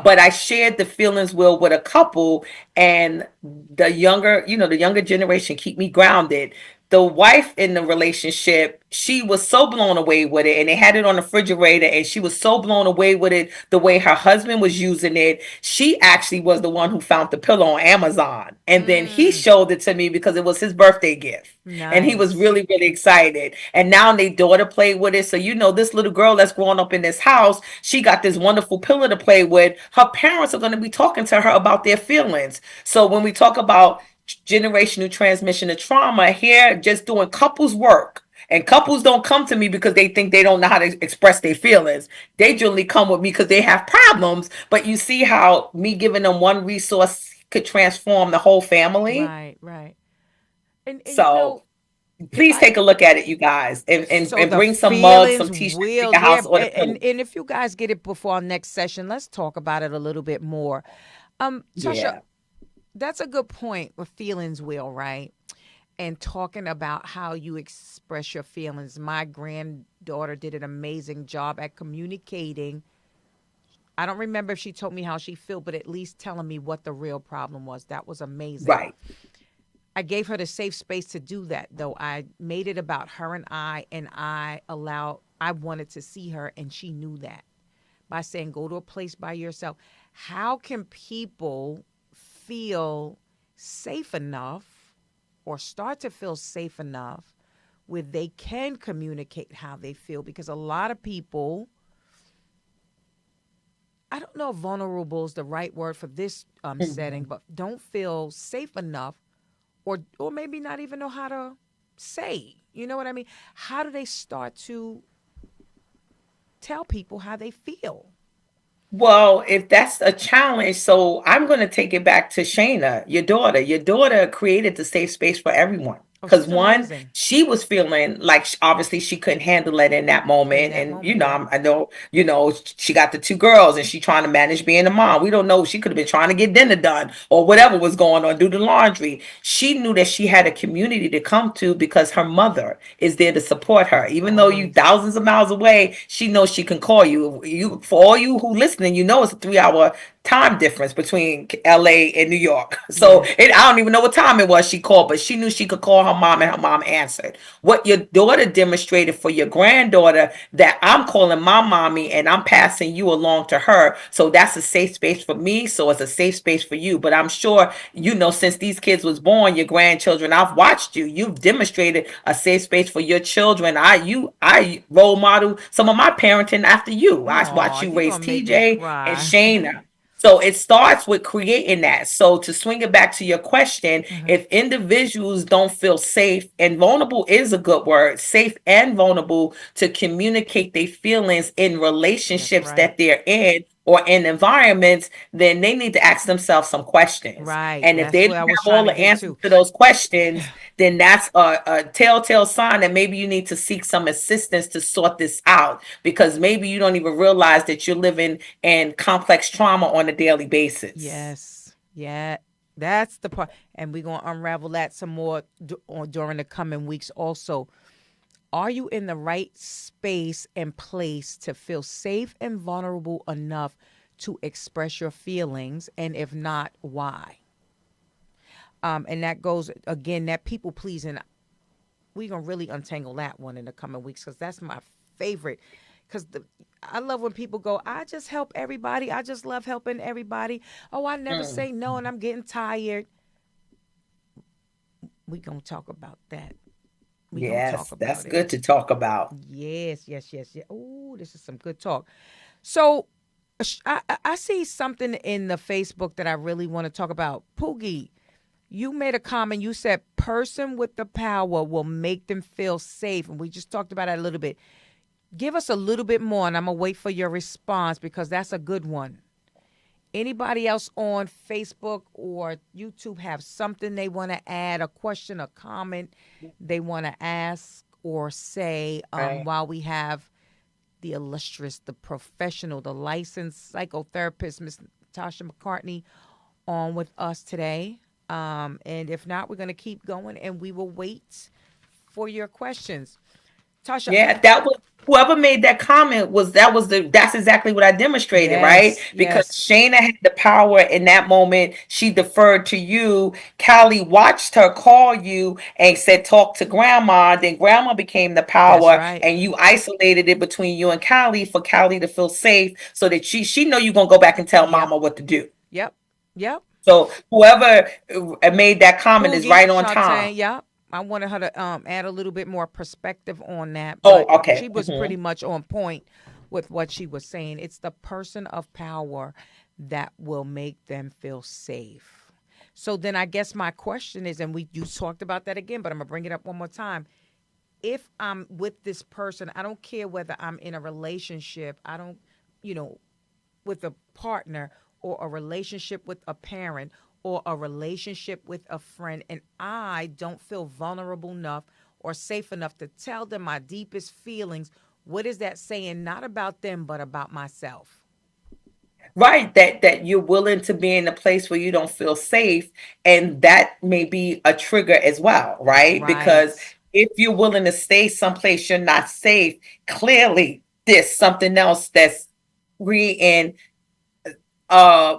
but I shared the feelings will with a couple, and the younger generation keep me grounded. The wife in the relationship, she was so blown away with it, and they had it on the refrigerator, and she was so blown away with it the way her husband was using it. She actually was the one who found the pillow on Amazon, and then he Mm, showed it to me because it was his birthday gift, and he was nice. really really excited. And now their daughter played with it, so this little girl that's growing up in this house, she got this wonderful pillow to play with. Her parents are going to be talking to her about their feelings. So when we talk about generational transmission of trauma here, just doing couples work, and couples don't come to me because they think they don't know how to express their feelings. They generally come with me because they have problems. But you see how me giving them one resource could transform the whole family. Right, right. And So if please I take a look at it, you guys, and so the bring some mugs, some feelings t-shirts to will, your yeah, house, or the and pillow. if you guys get it before our next session, let's talk about it a little bit more. Tasha, Yeah. that's a good point with feelings will, right? And talking about how you express your feelings. My granddaughter did an amazing job at communicating. I don't remember if she told me how she felt, but at least telling me what the real problem was. That was amazing. Right. I gave her the safe space to do that, though. I made it about her and I wanted to see her, and she knew that by saying, go to a place by yourself. How can people feel safe enough or start to feel safe enough where they can communicate how they feel? Because a lot of people, I don't know if vulnerable is the right word for this setting, Mhm. but don't feel safe enough or maybe not even know how to say. You know what I mean? How do they start to tell people how they feel? Well, if that's a challenge, so I'm going to take it back to Shayna, your daughter. Your daughter created the safe space for everyone. Oh, Because she's one, amazing she was feeling like obviously she couldn't handle it in that in moment. that And, moment. Yep. I know, she got the two girls and she trying to manage being a mom. We don't know. She could have been trying to get dinner done or whatever was going on, do the laundry. She knew that she had a community to come to because her mother is there to support her. Even though you Always. thousands of miles away, she knows she can call you. For all you who listening, it's a 3 hour time difference between LA and New York. So Yeah. I don't even know what time it was she called, but she knew she could call her mom and her mom answered. What your daughter demonstrated for your granddaughter, that I'm calling my mommy and I'm passing you along to her. So that's a safe space for me. So it's a safe space for you. But I'm sure, since these kids was born, your grandchildren, I've watched you. You've demonstrated a safe space for your children. I role model some of my parenting after you. I watched Oh, you you're raise gonna make me TJ and cry. Shayna. So it starts with creating that. So to swing it back to your question, Uh-huh. if individuals don't feel safe, and vulnerable is a good word, safe and vulnerable to communicate their feelings in That's relationships right. that they're in or in environments, then they need to ask themselves some questions. Right. And if That's they don't where I was have trying all to the get answers to. to those questions, then that's a telltale sign that maybe you need to seek some assistance to sort this out, because maybe you don't even realize that you're living in complex trauma on a daily basis. Yes. Yeah. That's the part. And we're going to unravel that some more during the coming weeks also. Are you in the right space and place to feel safe and vulnerable enough to express your feelings? And if not, why? And that goes again, that people pleasing. We're gonna really untangle that one in the coming weeks because that's my favorite. Because I love when people go, I just help everybody. I just love helping everybody. Oh, I never Mm. say no, and I'm getting tired. We gonna talk about that. We gonna talk Yes, that's about it. good to talk about. Yes, yes, yes, yes. Oh, this is some good talk. So, I see something in the Facebook that I really want to talk about. Poogie, you made a comment. You said, person with the power will make them feel safe. And we just talked about that a little bit. Give us a little bit more, and I'm going to wait for your response because that's a good one. Anybody else on Facebook or YouTube have something they want to add, a question, a comment they want to ask or say Right. while we have the illustrious, the professional, the licensed psychotherapist, Miss Tasha McCartney, on with us today. And if not, we're going to keep going and we will wait for your questions. Tasha, Yeah, that was whoever made that comment was that's exactly what I demonstrated, right? yes, Because yes, Shayna had the power in that moment. She deferred to you. Callie watched her call you and said, talk to grandma. Then grandma became the that's power, right. and you isolated it between you and Callie for Callie to feel safe so that she know you're gonna go back and tell Yep, mama what to do. yep, yep. So whoever made that comment is Poogie, right on time. Shantae, yep. I wanted her to add a little bit more perspective on that, Oh, but she okay. was pretty much on point with what she was saying. It's the person of power that will make them feel safe. So then I guess my question is, and we you talked about that again, but I'm gonna bring it up one more time. If I'm with this person, I don't care whether I'm in a relationship, I don't, you know, with a partner or a relationship with a parent or a relationship with a friend, and I don't feel vulnerable enough or safe enough to tell them my deepest feelings, what is that saying? Not about them, but about myself. Right, that you're willing to be in a place where you don't feel safe, and that may be a trigger as well, right? Because Right. if you're willing to stay someplace you're not safe, clearly there's something else that's creating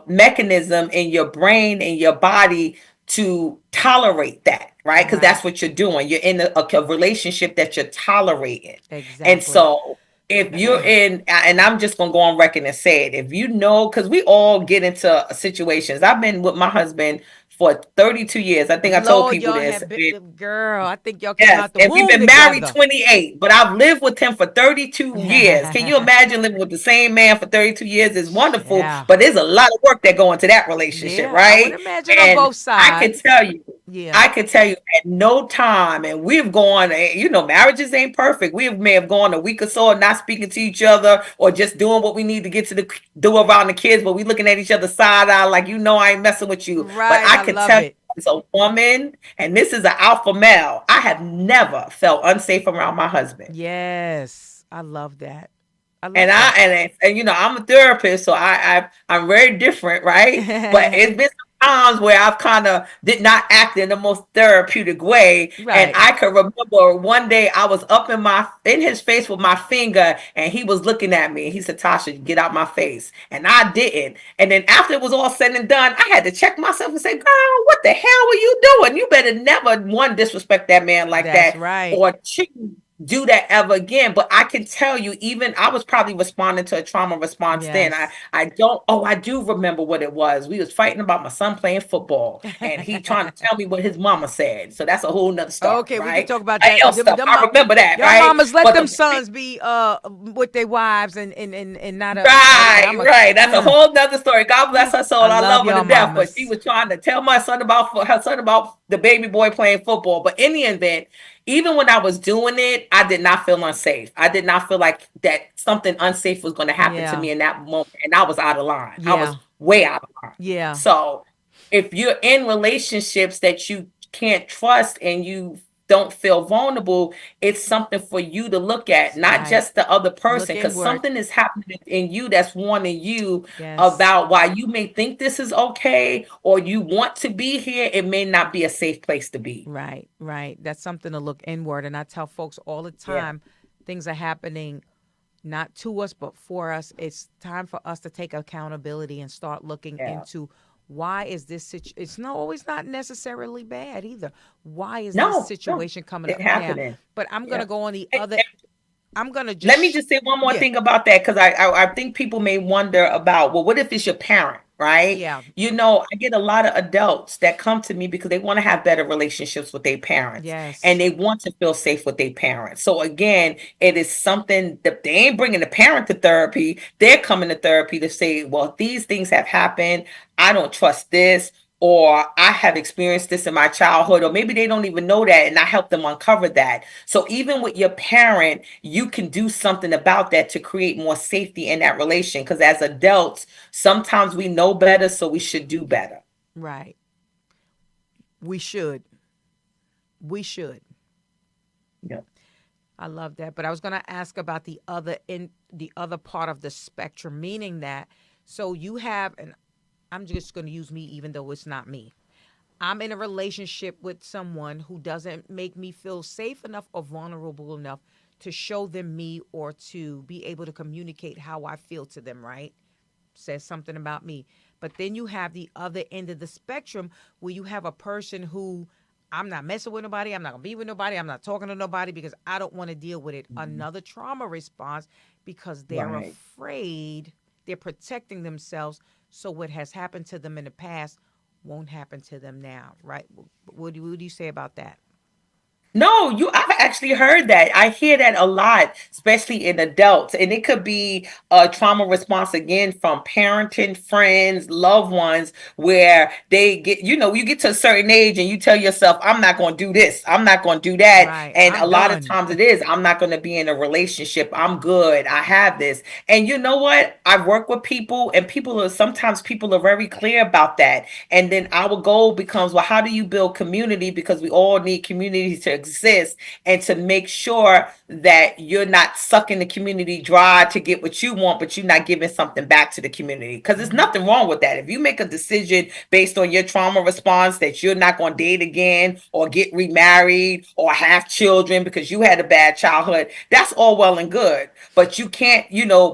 mechanism in your brain and your body to tolerate that, right? Because Right. that's what you're doing. You're in a relationship that you're tolerating. And Exactly. so if you're in, and I'm just going to go on record and say it, if you know, because we all get into situations. I've been with my husband for 32 years. I think I told Lord, people y'all this. have been, girl, I think y'all came Yes, out the and we've womb been married together. 28, but I've lived with him for 32 years. Can you imagine living with the same man for 32 years? Is wonderful, Yeah. but there's a lot of work that go into that relationship, Yeah, I would right? imagine on And both I can sides. tell you, Yeah. I can tell you at no time, and we've gone, marriages ain't perfect. We may have gone a week or so of not speaking to each other or just doing what we need to get to do around the kids, but we looking at each other side eye like, I ain't messing with you. But Right. I I can love tell you it. as a woman, and this is an alpha male, I have never felt unsafe around my husband. Yes. I love that. I And love that. I'm a therapist, so I'm very different, right? But it's been some times where I've kind of did not act in the most therapeutic way. And Right. I can remember one day I was up in his face with my finger, and he was looking at me. He said, "Tasha, get out my face," and I didn't. And then after it was all said and done, I had to check myself and say, "Girl, what the hell were you doing? You better never one disrespect that man like That's that, right. or two do that ever again." But I can tell you, even I was probably responding to a trauma response then. I Yes. I don't oh, I do remember what it was. We was fighting about my son playing football and he trying to tell me what his mama said. So that's a whole nother story, Okay, we can right? talk about Like that. else stuff. I remember that, Y'all right? mamas let But them the sons be with their wives and not okay. Right, I'm a right. That's a whole nother story. God bless her soul. I I love love her to y'all death. But she mamas. was trying to tell my son about her son about the baby boy playing football. But in the event, even when I was doing it, I did not feel unsafe. I did not feel like that something unsafe was going to happen to Yeah. me in that moment. And I was out of line. I was Yeah. way out of line. Yeah. So if you're in relationships that you can't trust and you don't feel vulnerable, it's something for you to look at, not Right. just the other Look person, because inward. something is happening in you that's warning you Yes. about why you may think this is okay or you want to be here. It may not be a safe place to be. Right, right. That's something to look inward. And I tell folks all the Yeah, time, things are happening not to us, but for us. It's time for us to take accountability and start looking yeah. into why is this it's not always not necessarily bad either. Why is this No, no, situation coming it up now? happening. But I'm gonna Yeah. go on the And, other. and I'm gonna let me just just say one more yeah, thing about that, because I think people may wonder about, well, what if it's your parent, right? yeah, You know, I get a lot of adults that come to me because they want to have better relationships with their parents and yes, they want to feel safe with their parents. So again, it is something that they ain't bringing the parent to therapy. They're coming to therapy to say, well, these things have happened. I don't trust this, or I have experienced this in my childhood, or maybe they don't even know that, and I help them uncover that. So even with your parent, you can do something about that to create more safety in that relation. Because as adults, sometimes we know better, so we should do better. right. We should. We should. Yeah. I love that. But I was going to ask about the other part of the spectrum, meaning that so you have, and I'm just going to use me even though it's not me. I'm in a relationship with someone who doesn't make me feel safe enough or vulnerable enough to show them me or to be able to communicate how I feel to them, right? Says something about me. But then you have the other end of the spectrum where you have a person who I'm not messing with nobody. I'm not going to be with nobody. I'm not talking to nobody because I don't want to deal with it. Mhm. Another trauma response because they're Right. afraid, they're protecting themselves. So what has happened to them in the past won't happen to them now, right? What do you say about that? No, I've actually heard that. I hear that a lot, especially in adults. And it could be a trauma response again from parenting, friends, loved ones, where they get, you get to a certain age and you tell yourself, I'm not going to do this. I'm not going to do that. Right. And I'm a lot of done. times it is, I'm not going to be in a relationship. I'm good. I have this. And you know what? I work with people, and sometimes people are very clear about that. And then our goal becomes, well, how do you build community? Because we all need community to exist, and to make sure that you're not sucking the community dry to get what you want, but you're not giving something back to the community. Because there's Hmm. nothing wrong with that. If you make a decision based on your trauma response that you're not going to date again or get remarried or have children because you had a bad childhood, that's all well and good. But you can't,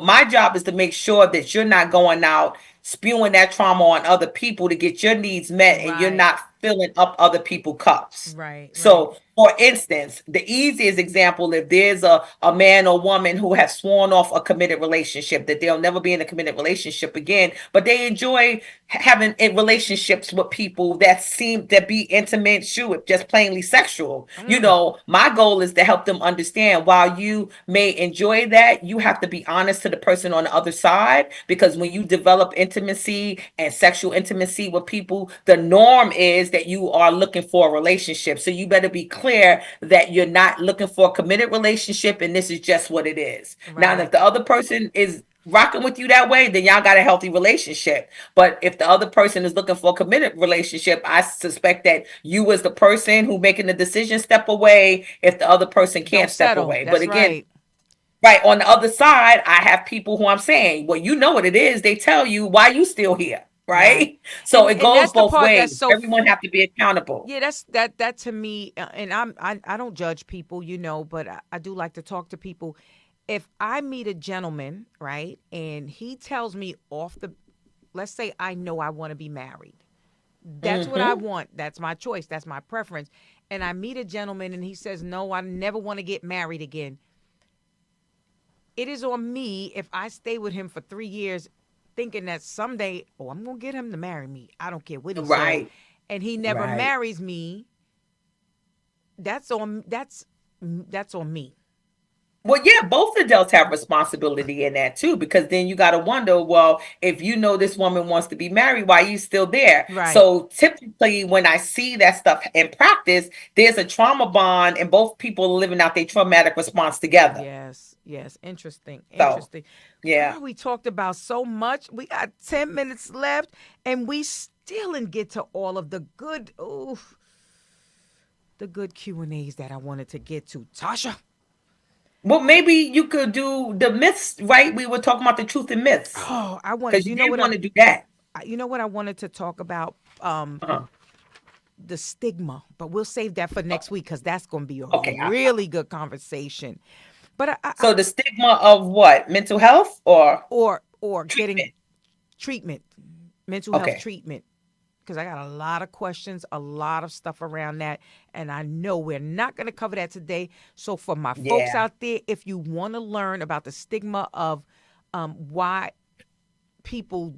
my job is to make sure that you're not going out spewing that trauma on other people to get your needs met, and you're Right. not filling up other people's cups. Right. Right. So, for instance, the easiest example, if there's a man or woman who have sworn off a committed relationship, that they'll never be in a committed relationship again, but they enjoy having relationships with people that seem to be intimate, sure, just plainly sexual. Mm. My goal is to help them understand, while you may enjoy that, you have to be honest to the person on the other side, because when you develop intimacy and sexual intimacy with people, the norm is that you are looking for a relationship. So you better be clear that you're not looking for a committed relationship and this is just what it is. Now, if Right. the other person is rocking with you that way, then y'all got a healthy relationship. But if the other person is looking for a committed relationship, I suspect that you, as the person who making the decision, step away if the other person can't Don't step settle. away. But That's again, right. right on the other side, I have people who I'm saying, well, you know what it is. They tell you, why you still here, Right. right? So it And goes that's the both part that's ways. so Everyone have to be accountable. yeah, that to me, and I don't judge people, but I do like to talk to people. If I meet a gentleman, right, and he tells me off the, let's say I know I want to be married. That's what I Hmm. want. That's my choice. That's my preference. And I meet a gentleman and he says, "No, I never want to get married again." It is on me if I stay with him for 3 years thinking that someday, oh, I'm going to get him to marry me. I don't care what he says. Right, And he never right. marries me. That's on me. Well, yeah, both adults have responsibility in that too, because then you got to wonder, well, if you know this woman wants to be married, why are you still there? Right. So typically, when I see that stuff in practice, there's a trauma bond, and both people are living out their traumatic response together. Yes. Yes. Interesting. So, Interesting. yeah. Girl, we talked about so much. We got 10 minutes left and we still didn't get to all of the good. Ooh. the good Q&As that I wanted to get to. Tasha. Well, maybe you could do the myths, right? We were talking about the truth and myths Oh, I wanted, because you did want to do that. you know what I wanted to talk about? Uh-huh. The stigma, but we'll save that for next week because that's going to be a Okay. really good conversation. But So the stigma of what? Mental health or or getting treatment? treatment, mental health Okay. treatment, because I got a lot of questions, a lot of stuff around that, and I know we're not going to cover that today. So for my folks Yeah. out there, if you want to learn about the stigma of why people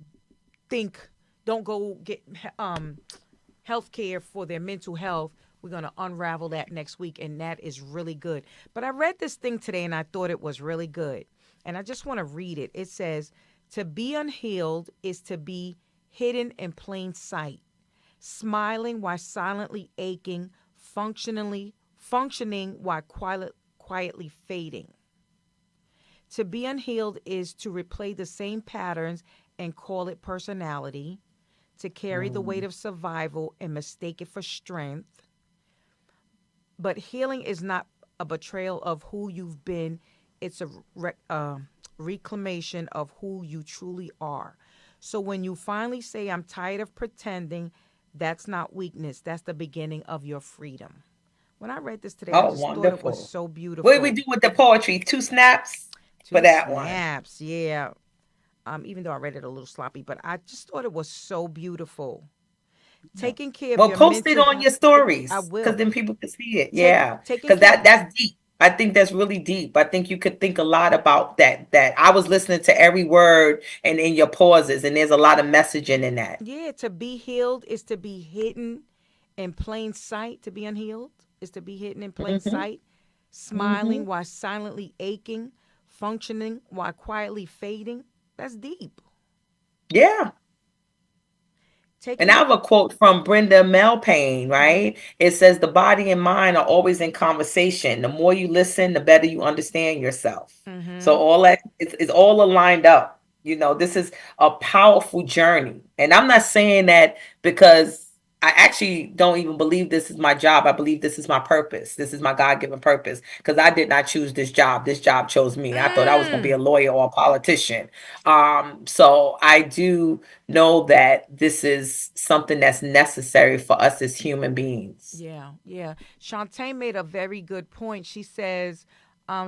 think don't go get health care for their mental health, we're going to unravel that next week, and that is really good. But I read this thing today, and I thought it was really good. And I just want to read it. It says, to be unhealed is to be hidden in plain sight, smiling while silently aching, functioning while quietly fading. To be unhealed is to replay the same patterns and call it personality, to carry the weight Mm. of survival and mistake it for strength. But healing is not a betrayal of who you've been, it's a reclamation of who you truly are. So when you finally say, I'm tired of pretending, that's not weakness, that's the beginning of your freedom. When I read this today, I Oh, just thought it was wonderful. so What did we beautiful. do with the poetry? Two snaps for Two that one. snaps, yeah. Even though I read it a little sloppy, but I just thought it was so beautiful. Yeah. Taking care of Well, your post it mental on health. your I stories because will. then people can see it. Take Yeah, taking because care. that's deep. I think that's really deep. I think you could think a lot about that. That I was listening to every word and in your pauses, and there's a lot of messaging in that. Yeah, to be healed is to be hidden in plain sight. To be unhealed is to be hidden in plain Hmm. sight, smiling Hmm. while silently aching, functioning while quietly fading. That's deep. Yeah. And I Taking. have a quote from Brenda Melpain, Mhm. right? It says, the body and mind are always in conversation. The more you listen, the better you understand yourself. So Mhm. all that it's all aligned up. You know, this is a powerful journey. And I'm not saying that because I actually don't even believe this is my job. I believe this is my purpose. This is my God-given purpose because I did not choose this job. This job chose me. I thought I was going to be a Mm. lawyer or a politician. So I do know that this is something that's necessary for us as human beings. Yeah, yeah. Shantae made a very good point. She says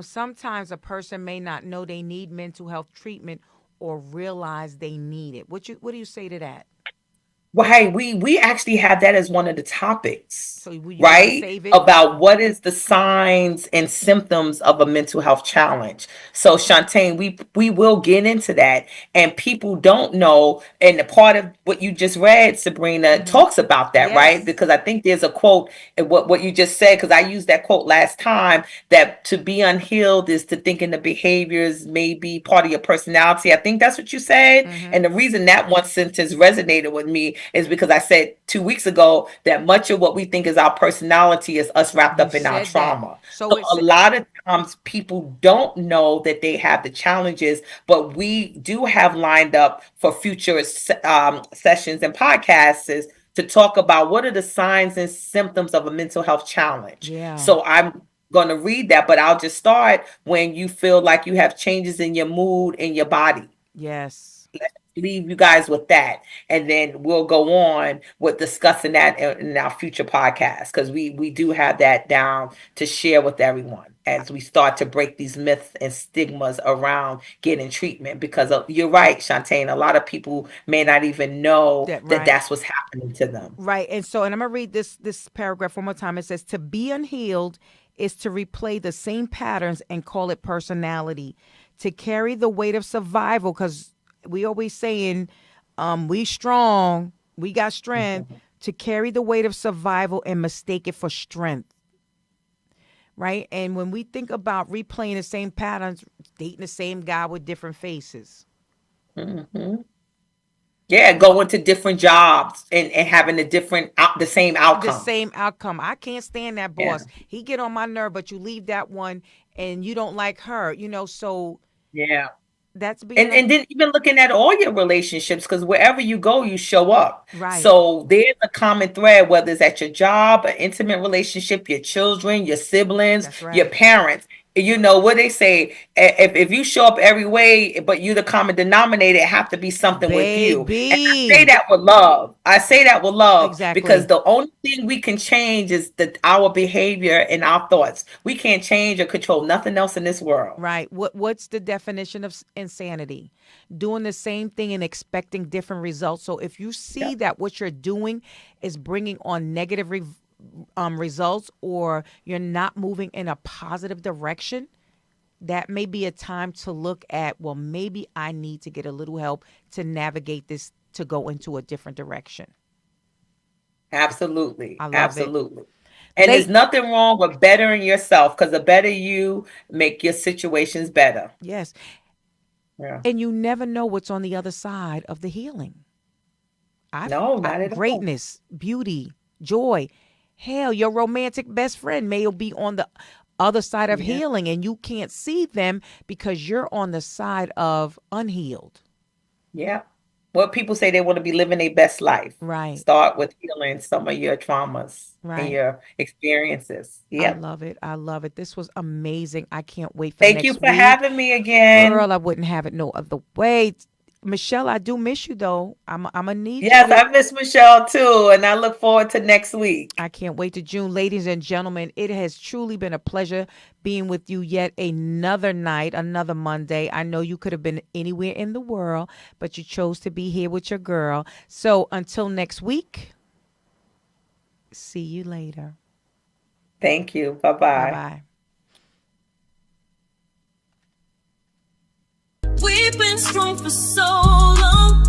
sometimes a person may not know they need mental health treatment or realize they need it. What do you say to that? Well, hey, we actually have that as one of the topics, So you want to right? save it? About what is the signs and symptoms of a mental health challenge. So, Shantae, we will get into that, and people don't know. And the part of what you just read, Sabrina, Mm-hmm. talks about that, right? Yes. Because I think there's a quote in what you just said. Because I used that quote last time that to be unhealed is to think in the behaviors may be part of your personality. I think that's what you said. Mm-hmm. And the reason that one sentence resonated with me is because I said 2 weeks ago that much of what we think is our personality is us wrapped You up in our said that. trauma. So So it's a lot of times people don't know that they have the challenges, but we do have lined up for future sessions and podcasts to talk about what are the signs and symptoms of a mental health challenge. yeah. So I'm going to read that, but I'll just start when you feel like you have changes in your mood and your body. Yes. Leave you guys with that, and then we'll go on with discussing that in our future podcast because we do have that down to share with everyone as we start to break these myths and stigmas around getting treatment because you're right, Shantae, a lot of people may not even know That that right. that's what's happening to them. Right. And I'm gonna read this paragraph one more time. It says to be unhealed is to replay the same patterns and call it personality. To carry the weight of survival, because we always saying we strong, we got strength, Mhm. to carry the weight of survival and mistake it for strength. Right? And when we think about replaying the same patterns, dating the same guy with different faces. Mhm. Yeah, going to different jobs and having a different the same The outcome. same outcome. I can't stand that Yeah. boss. He get on my nerve, but you leave that one and you don't like her. So Yeah. That's being And then even looking at all your relationships, because wherever you go, you show up. right. So there's a common thread, whether it's at your job, an intimate relationship, your children, your siblings, That's your right. parents. You know what they say, if you show up every way, but you the common denominator, it have to be something with you. And I say Baby. that with love. I say that with love because Exactly. the only thing we can change is our behavior and our thoughts. We can't change or control nothing else in this world. Right. What's the definition of insanity? Doing the same thing and expecting different results. So if you see Yep. that what you're doing is bringing on negative results, or you're not moving in a positive direction, that may be a time to look at, well, maybe I need to get a little help to navigate this to go into a different direction. Absolutely. I love it. Absolutely. And there's Late. nothing wrong with bettering yourself because the better you make your situations better. Yes. Yeah. And you never know what's on the other side of the healing. No, not at all. Greatness, beauty, joy. Hell, your romantic best friend may be on the other side of Yeah. healing and you can't see them because you're on the side of unhealed. Yeah. What people say they want to be living their best life. Right, Start with healing some of your traumas and right. your experiences. I Yep. love it. I love it. This was amazing. I can't wait for Thank you next for week. having me again. Girl, I wouldn't have it no other way. Michelle, I do miss you though. I'm gonna need you Yes, to. I miss Michelle too, and I look forward to next week. I can't wait to June. Ladies and gentlemen, it has truly been a pleasure being with you yet another night, another Monday. I know you could have been anywhere in the world, but you chose to be here with your girl. So until next week, see you later. Thank you. Bye Bye-bye. bye. We've been strong for so long.